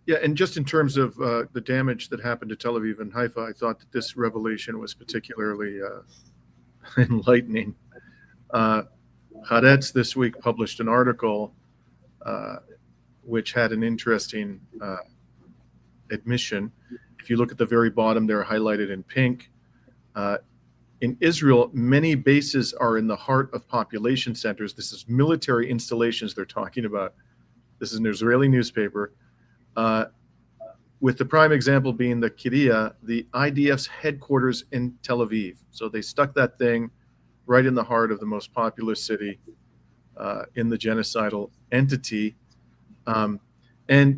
Yeah, and just in terms of the damage that happened to Tel Aviv and Haifa, I thought that this revelation was particularly enlightening. Haaretz this week published an article which had an interesting admission. If you look at the very bottom, they're highlighted in pink. In Israel, many bases are in the heart of population centers. This is military installations they're talking about. This is an Israeli newspaper. With the prime example being the Kiryat, the IDF's headquarters in Tel Aviv. So they stuck that thing right in the heart of the most populous city in the genocidal entity. And,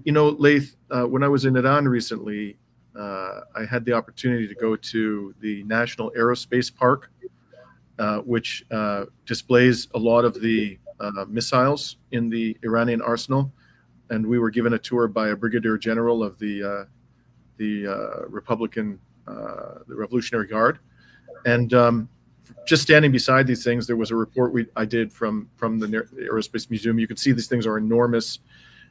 Laith, when I was in Iran recently, I had the opportunity to go to the National Aerospace Park, which displays a lot of the missiles in the Iranian arsenal. And we were given a tour by a brigadier general of the Revolutionary Guard. And just standing beside these things, there was a report I did from the Aerospace Museum. You can see these things are enormous.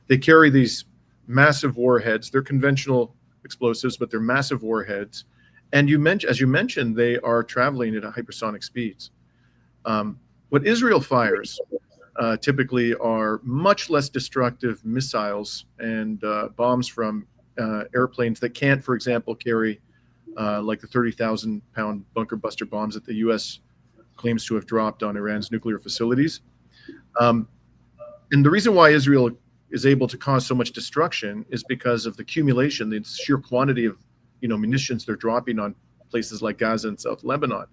They carry these massive warheads. They're conventional explosives, but they're massive warheads. And as you mentioned, they are traveling at hypersonic speeds. What Israel fires typically are much less destructive missiles and bombs from airplanes that can't, for example, carry like the 30,000-pound bunker buster bombs that the U.S. claims to have dropped on Iran's nuclear facilities. And the reason why Israel is able to cause so much destruction is because of the accumulation, the sheer quantity of munitions they're dropping on places like Gaza and South Lebanon.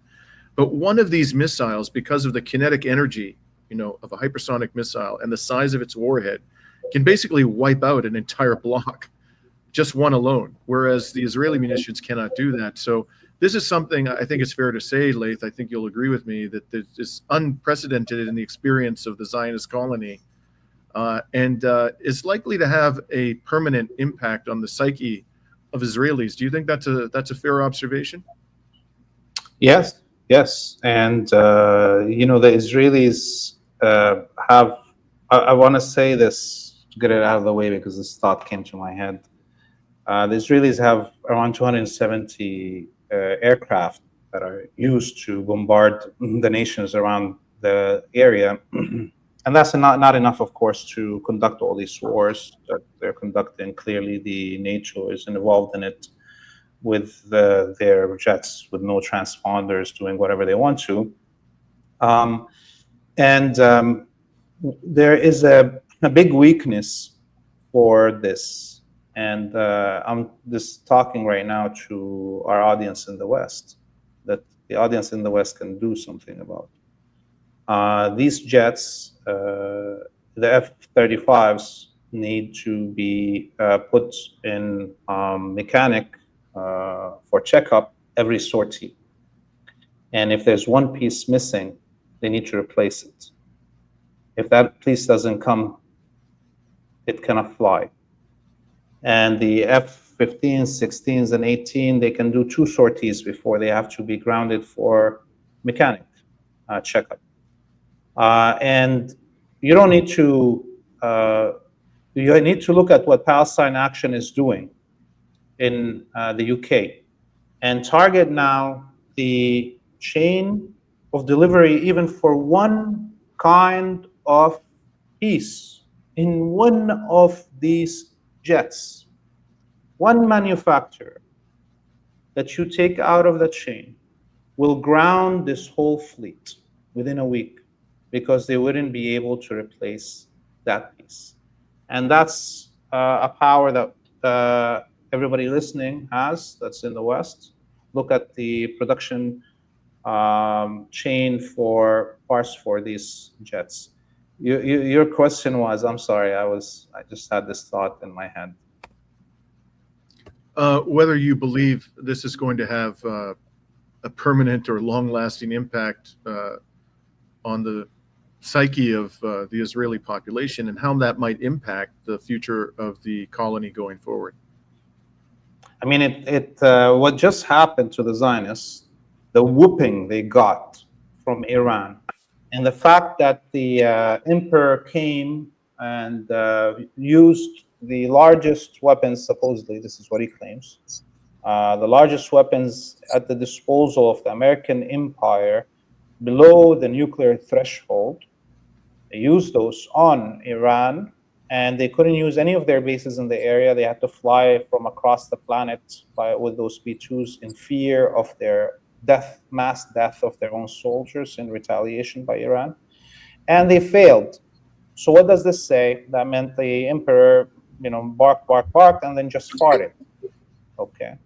But one of these missiles, because of the kinetic energy of a hypersonic missile and the size of its warhead, can basically wipe out an entire block, just one alone, whereas the Israeli munitions cannot do that. So this is something I think it's fair to say, Laith, I think you'll agree with me, that this is unprecedented in the experience of the Zionist colony, and is likely to have a permanent impact on the psyche of Israelis. Do you think that's a fair observation? Yes, and the Israelis have. I want to say this to get it out of the way because this thought came to my head. The Israelis have around 270 aircraft that are used to bombard the nations around the area. And that's not enough, of course, to conduct all these wars that they're conducting. Clearly, the NATO is involved in it with their jets, with no transponders, doing whatever they want to. There is a big weakness for this. And I'm just talking right now to our audience in the West, that the audience in the West can do something about. These jets, the F-35s, need to be put in mechanic for checkup every sortie. And if there's one piece missing, they need to replace it. If that piece doesn't come, it cannot fly. And the F-15s, 16s, and 18, they can do 2 sorties before they have to be grounded for mechanic checkup. And you don't need to, you need to look at what Palestine Action is doing in the UK and target now the chain of delivery even for one kind of piece in one of these jets. One manufacturer that you take out of the chain will ground this whole fleet within a week because they wouldn't be able to replace that piece. And that's a power that everybody listening has that's in the West. Look at the production chain for parts for these jets. Your question was, I'm sorry, I just had this thought in my head. Whether you believe this is going to have a permanent or long-lasting impact on the psyche of the Israeli population and how that might impact the future of the colony going forward. I mean, what just happened to the Zionists, the whooping they got from Iran, and the fact that the emperor came and used the largest weapons, supposedly, this is what he claims, the largest weapons at the disposal of the American empire below the nuclear threshold. They used those on Iran, and they couldn't use any of their bases in the area. They had to fly from across the planet with those B-2s in fear of their mass death of their own soldiers in retaliation by Iran. And they failed. So what does this say? That meant the emperor, barked, and then just farted. Okay.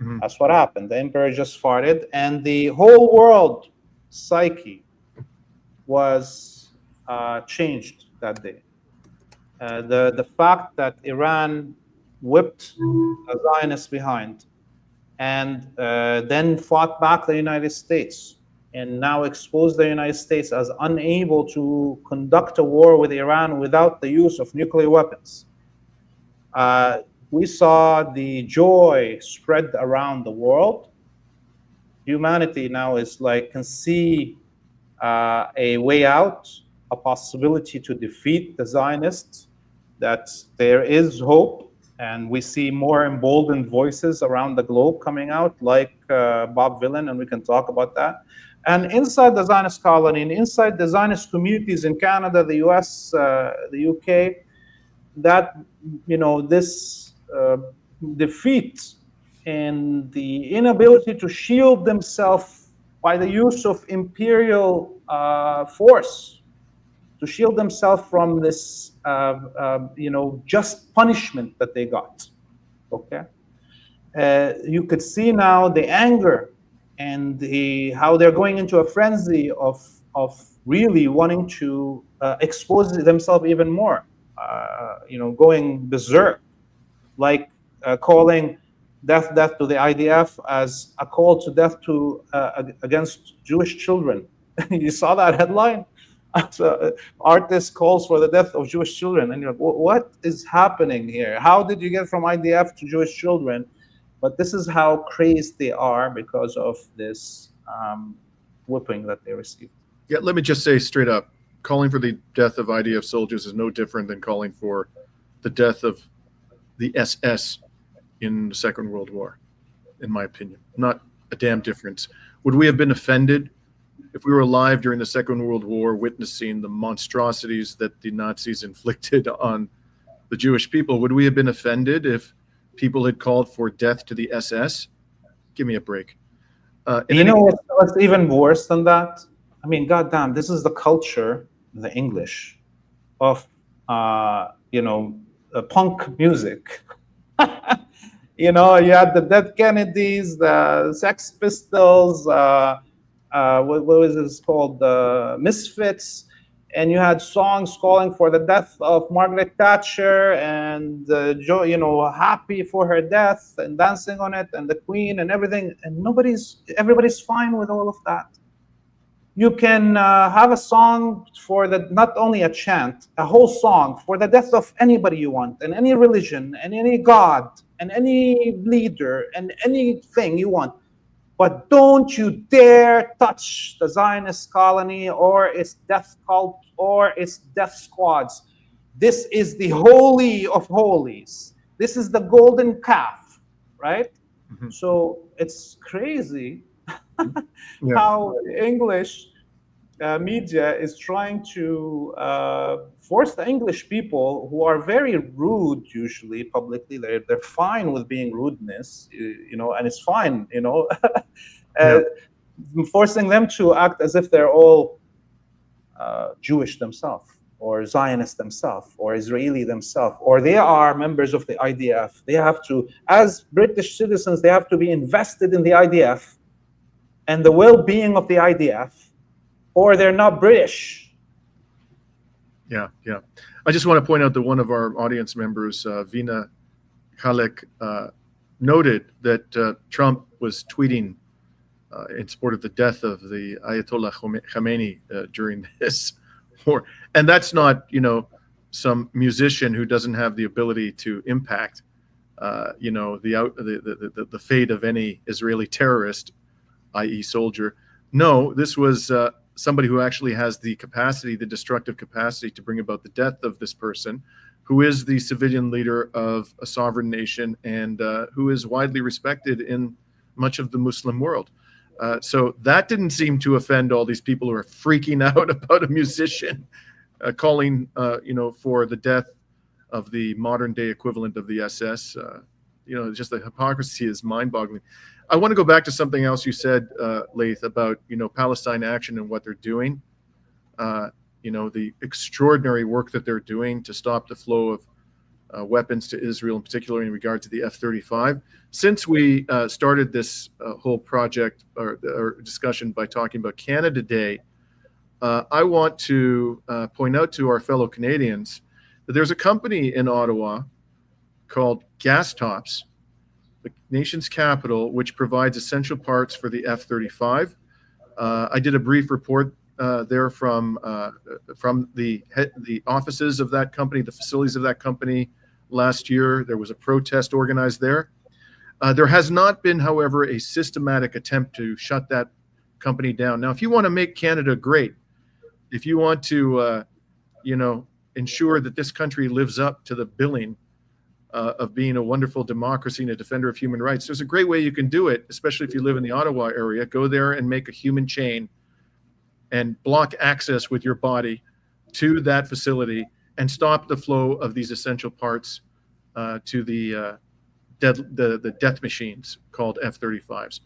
Mm-hmm. That's what happened. The emperor just farted, and the whole world psyche was changed that day. The fact that Iran whipped the Zionists behind and then fought back the United States and now exposed the United States as unable to conduct a war with Iran without the use of nuclear weapons. We saw the joy spread around the world. Humanity now can see a way out, a possibility to defeat the Zionists, that there is hope, and we see more emboldened voices around the globe coming out, like Bob Villan, and we can talk about that. And inside the Zionist colony and inside the Zionist communities in Canada, the US, the UK, that, this defeat and the inability to shield themselves by the use of imperial force, to shield themselves from this, just punishment that they got. Okay, you could see now the anger and how they're going into a frenzy of really wanting to expose themselves even more. Going berserk, like calling death to the IDF as a call to death against Jewish children. You saw that headline? Artist calls for the death of Jewish children, and you're like, what is happening here? How did you get from IDF to Jewish children? But this is how crazed they are because of this whipping that they received. Yeah, let me just say straight up, calling for the death of IDF soldiers is no different than calling for the death of the SS in the Second World War, in my opinion. Not a damn difference. Would we have been offended if we were alive during the Second World War, witnessing the monstrosities that the Nazis inflicted on the Jewish people? Would we have been offended if people had called for death to the SS? Give me a break. What's even worse than that? I mean, goddamn, this is the culture, the English, of punk music. You had the Dead Kennedys, the Sex Pistols, what was this called? The Misfits. and you had songs calling for the death of Margaret Thatcher and happy for her death and dancing on it and the Queen and everything, and everybody's fine with all of that. You can have a song for not only a chant, a whole song for the death of anybody you want, and any religion, and any god, and any leader, and anything you want. But don't you dare touch the Zionist colony or its death cult or its death squads. This is the holy of holies. This is the golden calf, right? Mhm. So it's crazy Yeah. how English media is trying to force the English people, who are very rude usually publicly. They're fine with being rudeness, and it's fine, Yeah. forcing them to act as if they're all Jewish themselves, or Zionist themselves, or Israeli themselves, or they are members of the IDF. They have to, as British citizens, they have to be invested in the IDF and the well-being of the IDF, or they're not British. Yeah, yeah. I just want to point out that one of our audience members, Vina Khalek, noted that Trump was tweeting in support of the death of the Ayatollah Khamenei during this war, and that's not, some musician who doesn't have the ability to impact, the fate of any Israeli terrorist, i.e., soldier. No, this was somebody who actually has the capacity, the destructive capacity, to bring about the death of this person, who is the civilian leader of a sovereign nation and who is widely respected in much of the Muslim world. So that didn't seem to offend all these people who are freaking out about a musician calling, for the death of the modern day equivalent of the SS. Just the hypocrisy is mind-boggling. I want to go back to something else you said, Laith, about Palestine Action and what they're doing. The extraordinary work that they're doing to stop the flow of weapons to Israel, in particular in regard to the F-35. Since we started this whole project or discussion by talking about Canada Day, I want to point out to our fellow Canadians that there's a company in Ottawa called Gas Tops, the nation's capital, which provides essential parts for the F-35. I did a brief report there from the offices of that company, the facilities of that company last year. There was a protest organized there. There has not been, however, a systematic attempt to shut that company down. Now, if you want to make Canada great, if you want to, ensure that this country lives up to the billing of being a wonderful democracy and a defender of human rights, there's a great way you can do it, especially if you live in the Ottawa area. Go there and make a human chain and block access with your body to that facility and stop the flow of these essential parts to the death machines called F-35s.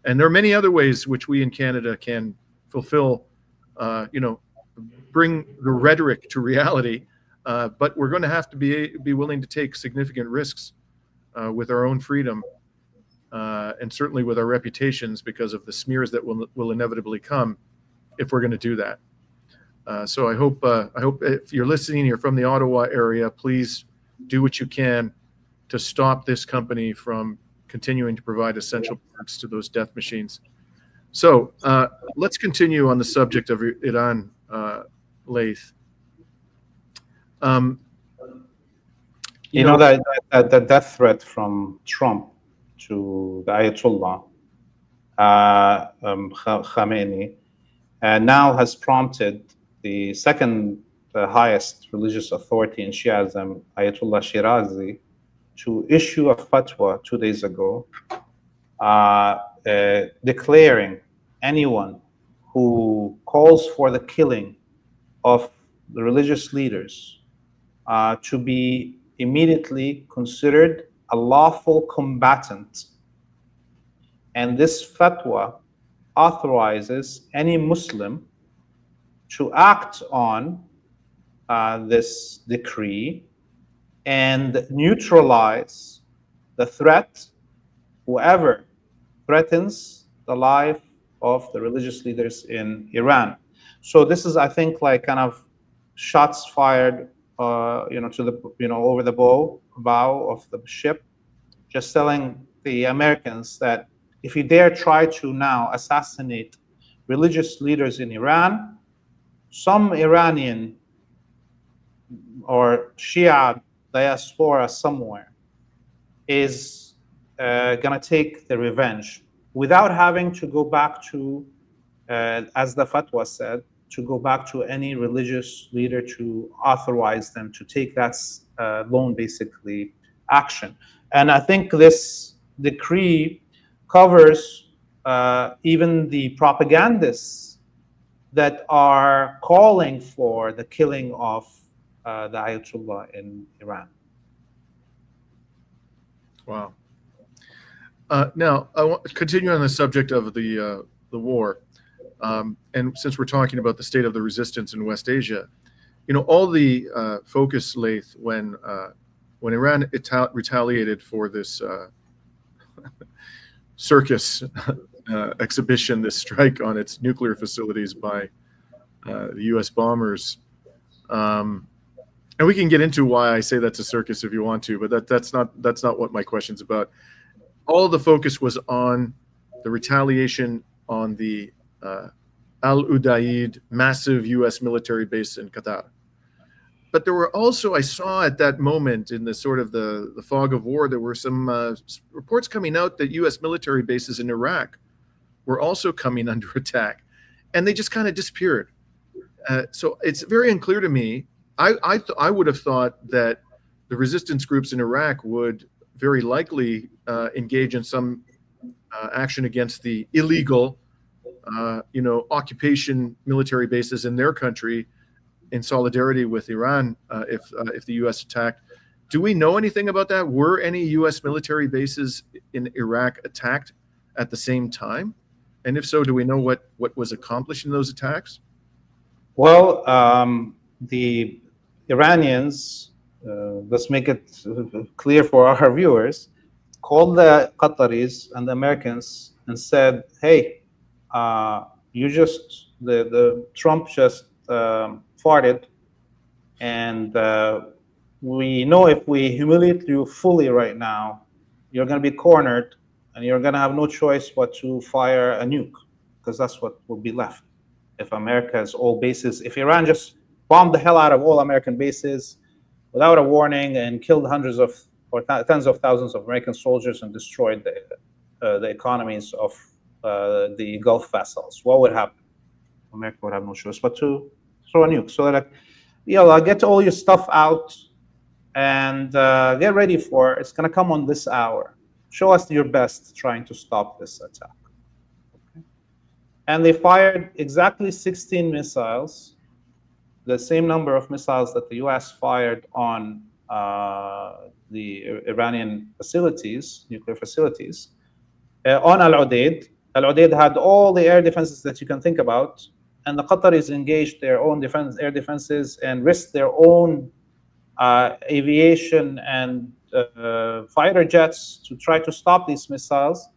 And there are many other ways which we in Canada can fulfill, bring the rhetoric to reality, but we're going to have to be willing to take significant risks with our own freedom and certainly with our reputations because of the smears that will inevitably come if we're going to do that. So I hope if you're listening, you're from the Ottawa area, please do what you can to stop this company from continuing to provide essential parts to those death machines. So let's continue on the subject of Iran, Laith. That the death threat from Trump to the Ayatollah Khamenei now has prompted the second highest religious authority in Shiism, Ayatollah Shirazi, to issue a fatwa 2 days ago declaring anyone who calls for the killing of the religious leaders to be immediately considered a lawful combatant. And this fatwa authorizes any Muslim to act on this decree and neutralize the threat, whoever threatens the life of the religious leaders in Iran. So this is, I think, like kind of shots fired, to the, over the bow of the ship, just telling the Americans that if you dare try to now assassinate religious leaders in Iran, some Iranian or Shia diaspora somewhere is going to take the revenge without having to go back to, as the fatwa said, to go back to any religious leader to authorize them to take that lone, basically, action. And I think this decree covers even the propagandists that are calling for the killing of the Ayatollah in Iran. Wow. Now, I want to continue on the subject of the war. And since we're talking about the state of the resistance in West Asia, all the focus, Laith, when Iran retaliated for this circus exhibition, this strike on its nuclear facilities by the U.S. bombers. And we can get into why I say that's a circus if you want to, but that's not what my question's about. All the focus was on the retaliation on the Al Udeid massive U.S. military base in Qatar. But there were also, I saw at that moment in the sort of the fog of war, there were some reports coming out that U.S. military bases in Iraq were also coming under attack, and they just kind of disappeared. So it's very unclear to me. I would have thought that the resistance groups in Iraq would very likely engage in some action against the illegal, occupation military bases in their country, in solidarity with Iran if the U.S. attacked. Do we know anything about that? Were any U.S. military bases in Iraq attacked at the same time? And if so, do we know what was accomplished in those attacks? Well, the Iranians, let's make it clear for our viewers, called the Qataris and the Americans and said, hey, the Trump just farted, and we know if we humiliate you fully right now, you're going to be cornered and you're going to have no choice but to fire a nuke, because that's what will be left if America has all bases. If Iran just bombed the hell out of all American bases without a warning and killed hundreds of or tens of thousands of American soldiers and destroyed the economies of the Gulf vassals, what would happen? America would have no choice but to throw a nuke. So they're like, get all your stuff out and get ready for it. It's going to come on this hour. Show us your best trying to stop this attack. Okay. And they fired exactly 16 missiles, the same number of missiles that the U.S. fired on the Iranian facilities, nuclear facilities, on Al Udeid. Al Udeid had all the air defenses that you can think about, and the Qataris engaged their own air defenses and risked their own aviation and fighter jets to try to stop these missiles.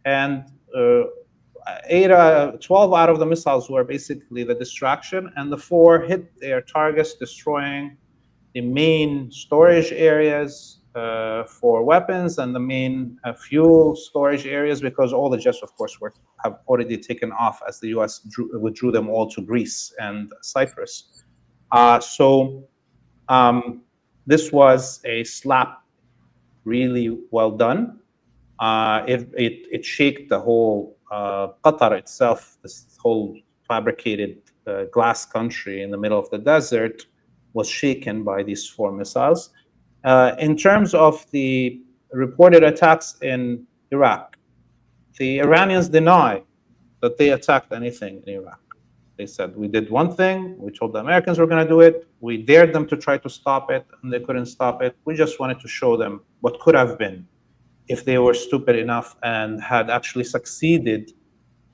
And 12 out of the missiles were basically the distraction, and the 4 hit their targets, destroying the main storage areas for weapons and the main fuel storage areas, because all the jets, of course, have already taken off as the U.S. withdrew them all to Greece and Cyprus. This was a slap, really well done. It shook the whole Qatar itself, this whole fabricated glass country in the middle of the desert, was shaken by these 4 missiles. In terms of the reported attacks in Iraq, the Iranians deny that they attacked anything in Iraq. They said, we did one thing, we told the Americans we're going to do it, we dared them to try to stop it, and they couldn't stop it. We just wanted to show them what could have been if they were stupid enough and had actually succeeded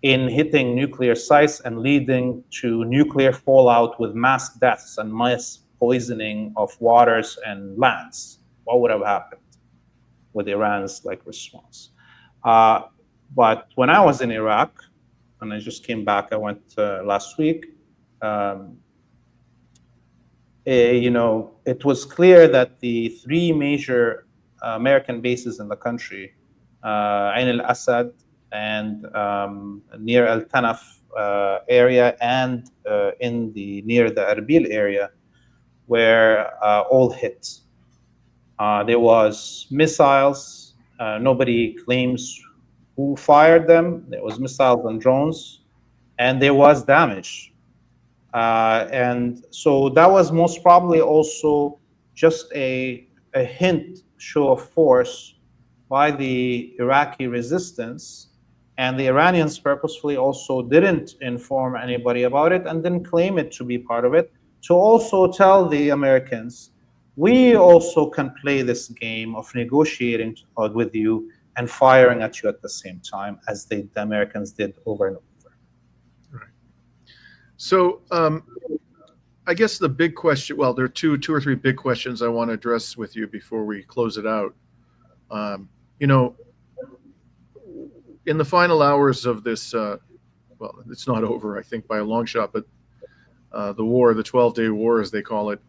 in hitting nuclear sites and leading to nuclear fallout with mass deaths and mass poisoning of waters and lands. What would have happened with Iran's response? But when I was in Iraq, and I just came back, I went last week, it was clear that the three major American bases in the country, Ain al-Assad and near Al-Tanaf area and near the Erbil area, were all hit. There was missiles. Nobody claims who fired them. There was missiles and drones, and there was damage. And so that was most probably also just a hint, show of force by the Iraqi resistance. And the Iranians purposefully also didn't inform anybody about it and didn't claim it to be part of it, to also tell the Americans, we also can play this game of negotiating with you and firing at you at the same time, as the Americans did over and over. Right. So I guess the big question, well, there are two or three big questions I want to address with you before we close it out. In the final hours of this, well, it's not over, I think, by a long shot, but the war, the 12-day war, as they call it,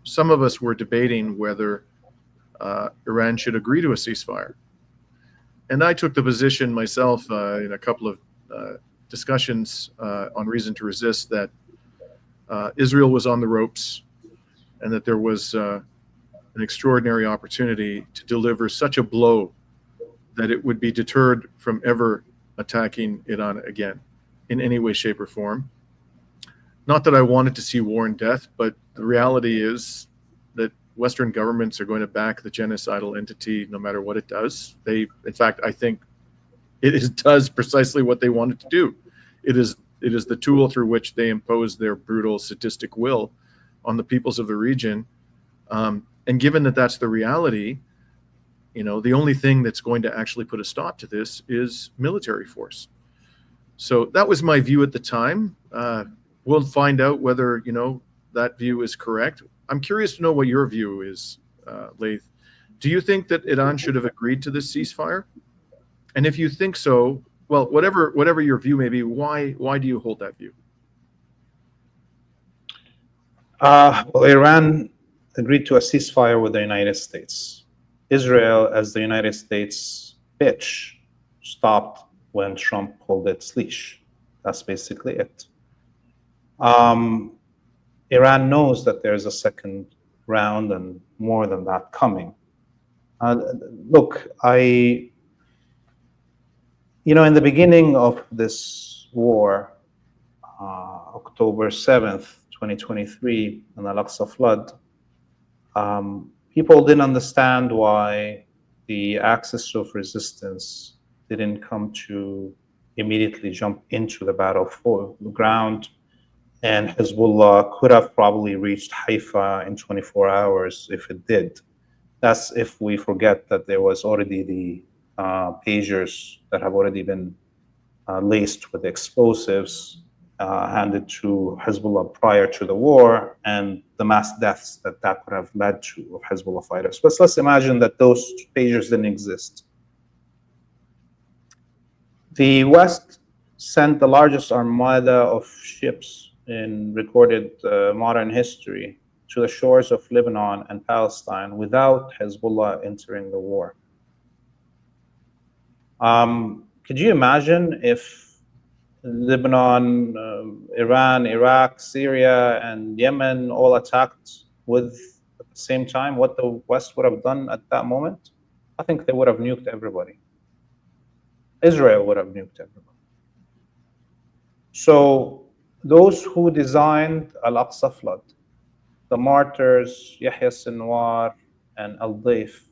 some of us were debating whether Iran should agree to a ceasefire. And I took the position myself in a couple of discussions on Reason to Resist that Israel was on the ropes and that there was an extraordinary opportunity to deliver such a blow that it would be deterred from ever attacking Iran again in any way, shape, or form. Not that I wanted to see war and death, but the reality is that Western governments are going to back the genocidal entity no matter what it does. In fact, I think it does precisely what they wanted to do. It is the tool through which they impose their brutal, sadistic will on the peoples of the region. And given that that's the reality, the only thing that's going to actually put a stop to this is military force. So that was my view at the time. We'll find out whether, that view is correct. I'm curious to know what your view is, Laith. Do you think that Iran should have agreed to this ceasefire? And if you think so, well, whatever your view may be, why do you hold that view? Well, Iran agreed to a ceasefire with the United States. Israel, as the United States bitch, stopped when Trump pulled its leash. That's basically it. Iran knows that there's a second round and more than that coming. Look, in the beginning of this war, October 7th, 2023, in the Al-Aqsa flood, people didn't understand why the axis of resistance didn't come to immediately jump into the battleground, and Hezbollah could have probably reached Haifa in 24 hours if it did. That's if we forget that there was already the pagers that have already been laced with explosives handed to Hezbollah prior to the war, and the mass deaths that could have led to of Hezbollah fighters. But let's imagine that those pagers didn't exist. The West sent the largest armada of ships in recorded modern history to the shores of Lebanon and Palestine without Hezbollah entering the war. Could you imagine if Lebanon, Iran, Iraq, Syria, and Yemen all attacked at the same time, what the West would have done at that moment? I think they would have nuked everybody. Israel would have nuked everybody. So those who designed Al-Aqsa flood, the martyrs, Yahya Sinwar and Al-Daif,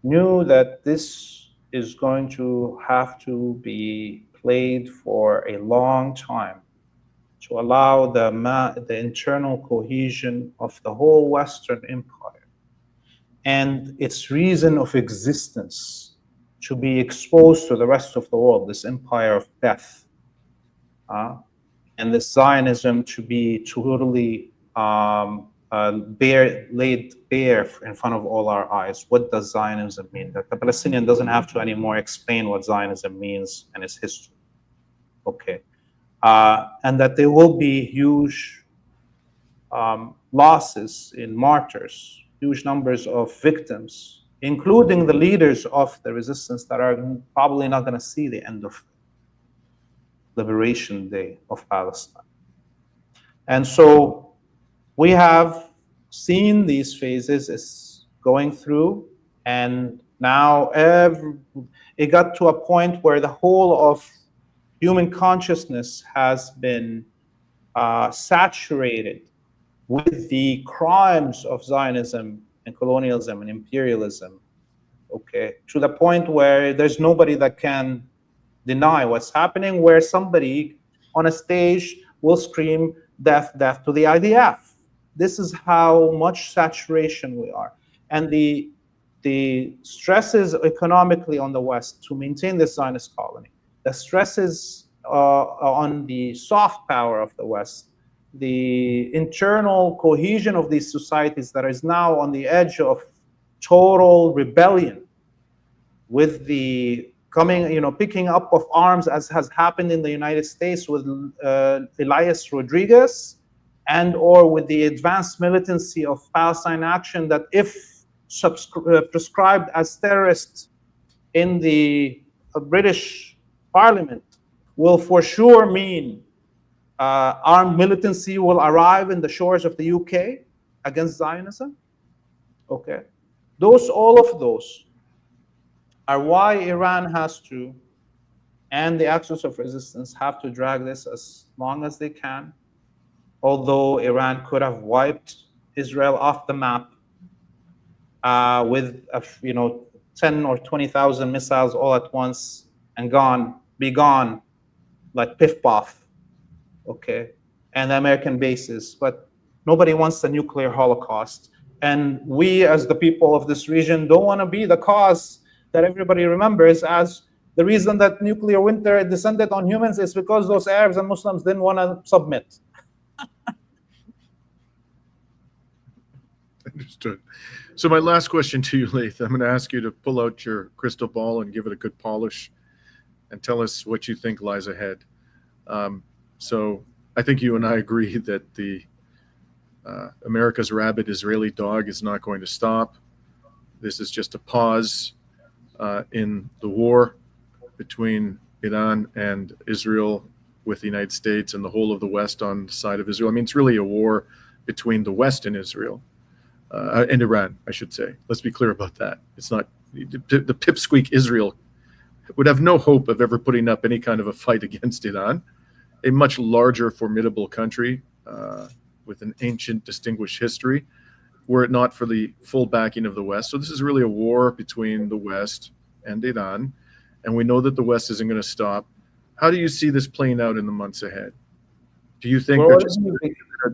knew that this is going to have to be played for a long time to allow the internal cohesion of the whole Western Empire and its reason of existence to be exposed to the rest of the world, this empire of death, and this Zionism to be totally laid bare in front of all our eyes. What does Zionism mean? That the Palestinian doesn't have to anymore explain what Zionism means and its history. Okay. and that there will be huge losses in martyrs, huge numbers of victims, including the leaders of the resistance that are probably not going to see the end of Liberation Day of Palestine. And so we have seen these phases as going through, and now it got to a point where the whole of human consciousness has been saturated with the crimes of Zionism and colonialism and imperialism, okay, to the point where there's nobody that can deny what's happening, where somebody on a stage will scream, death, death to the IDF. This is how much saturation we are. And the stresses economically on the West to maintain the Zionist colony, the stresses on the soft power of the West, the internal cohesion of these societies that is now on the edge of total rebellion with the picking up of arms, as has happened in the United States with Elias Rodriguez, and or with the advanced militancy of Palestine Action, that if prescribed as terrorists in the British Parliament will for sure mean armed militancy will arrive in the shores of the UK against Zionism. Okay, all of those are why Iran has to, and the axis of resistance have to drag this as long as they can. Although Iran could have wiped Israel off the map with 10 or 20,000 missiles all at once and be gone like piff poff, okay, and American bases. But nobody wants the nuclear holocaust, and we as the people of this region don't want to be the cause that everybody remembers as the reason that nuclear winter descended on humans is because those Arabs and Muslims didn't want to submit. Understood. So my last question to you, Laith, I'm going to ask you to pull out your crystal ball and give it a good polish and tell us what you think lies ahead. So I think you and I agree that the America's rabid Israeli dog is not going to stop. This is just a pause in the war between Iran and Israel, with the United States and the whole of the West on the side of Israel. I mean, it's really a war between the West and Israel. And Iran, I should say. Let's be clear about that. It's not the pipsqueak Israel would have no hope of ever putting up any kind of a fight against Iran, a much larger, formidable country with an ancient, distinguished history, were it not for the full backing of the West. So this is really a war between the West and Iran, and we know that the West isn't going to stop. How do you see this playing out in the months ahead? Do you think they're just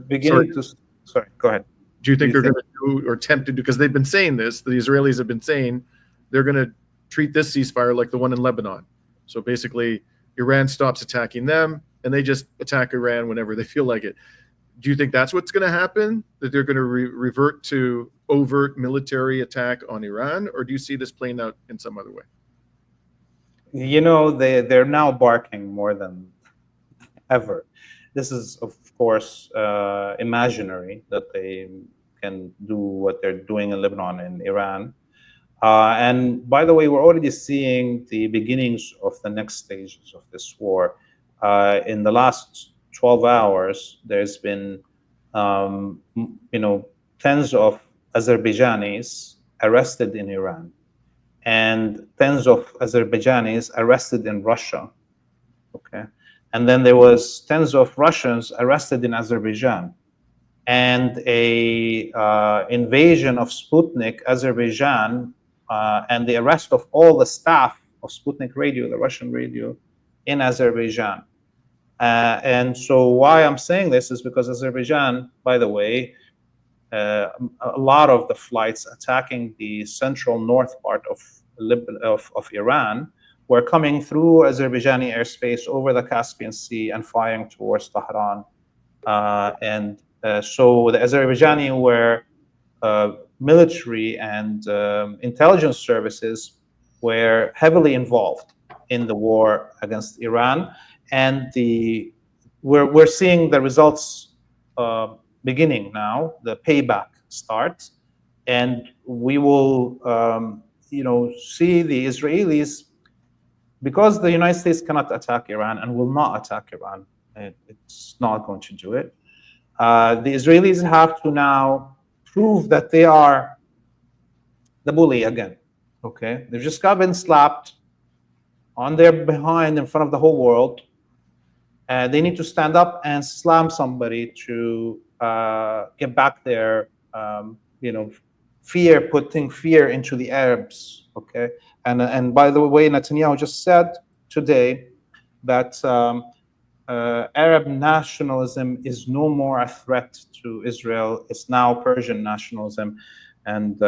beginning to? Sorry, go ahead. Do you think they're going to do or attempt to do, because they've been saying this, the Israelis have been saying they're going to treat this ceasefire like the one in Lebanon. So basically, Iran stops attacking them and they just attack Iran whenever they feel like it. Do you think that's what's going to happen? That they're going to revert to overt military attack on Iran? Or do you see this playing out in some other way? They're now barking more than ever. This is, of course, imaginary that they can do what they're doing in Lebanon and Iran. And by the way, we're already seeing the beginnings of the next stages of this war. In the last 12 hours, there's been, tens of Azerbaijanis arrested in Iran and tens of Azerbaijanis arrested in Russia. Okay. And then there was tens of Russians arrested in Azerbaijan, and a invasion of Sputnik Azerbaijan, and the arrest of all the staff of Sputnik Radio, the Russian radio, in Azerbaijan. And so why I'm saying this is because Azerbaijan, by the way, a lot of the flights attacking the central north part of Iran were coming through Azerbaijani airspace over the Caspian Sea and firing towards Tehran. So the Azerbaijani were military and intelligence services were heavily involved in the war against Iran, and the we're seeing the results beginning now, the payback starts, and we will see the Israelis, because the United States cannot attack Iran and will not attack Iran. It's not going to do it. The Israelis have to now prove that they are the bully again. Okay, they've just got been slapped on their behind in front of the whole world. They need to stand up and slam somebody to get back their, fear, putting fear into the Arabs. Okay, and by the way, Netanyahu just said today that Arab nationalism is no more a threat to Israel. It's now Persian nationalism, and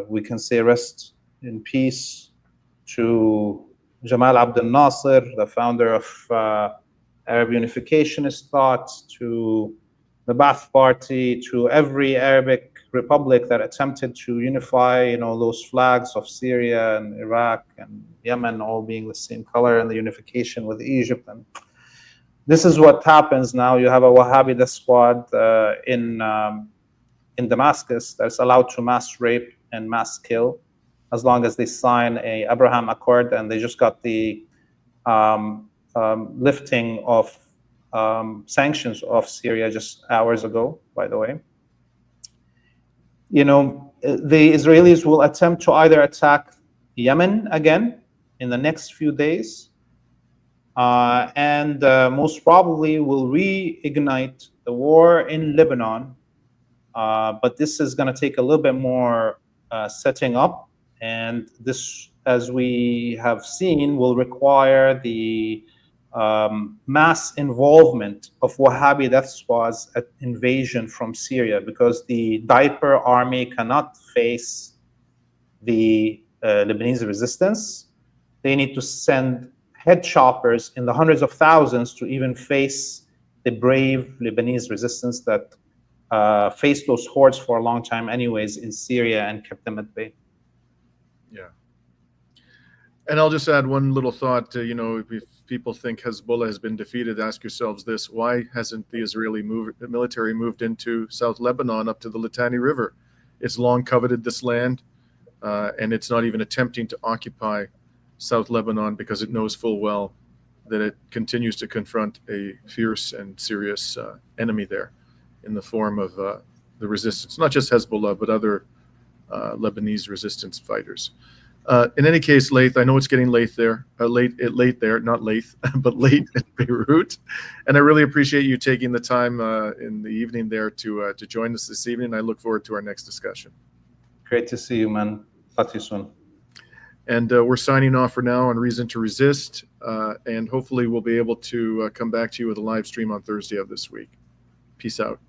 we can say rest in peace to Jamal Abdel Nasser, the founder of Arab unificationist thought, to the Ba'ath Party, to every Arabic republic that attempted to unify, those flags of Syria and Iraq and Yemen all being the same color, and the unification with Egypt. And this is what happens now. You have a Wahhabi death squad in Damascus that's allowed to mass rape and mass kill, as long as they sign a Abraham Accord, and they just got the lifting of sanctions of Syria just hours ago, by the way. The Israelis will attempt to either attack Yemen again in the next few days, and most probably will reignite the war in Lebanon. But this is going to take a little bit more setting up, and this, as we have seen, will require the mass involvement of Wahhabi death squads at invasion from Syria, because the diaper army cannot face the Lebanese resistance. They need to send head choppers in the hundreds of thousands to even face the brave Lebanese resistance that faced those hordes for a long time anyways in Syria and kept them at bay. Yeah. And I'll just add one little thought. If people think Hezbollah has been defeated, ask yourselves this: why hasn't the Israeli military moved into South Lebanon up to the Litani River? It's long coveted this land, and it's not even attempting to occupy South Lebanon because it knows full well that it continues to confront a fierce and serious enemy there in the form of the resistance, not just Hezbollah, but other Lebanese resistance fighters. In any case, Laith, I know it's getting late there, late there, not Laith, but late in Beirut, and I really appreciate you taking the time in the evening there to join us this evening. I look forward to our next discussion. Great to see you, man. Talk to you soon. And we're signing off for now on Reason to Resist, and hopefully we'll be able to come back to you with a live stream on Thursday of this week. Peace out.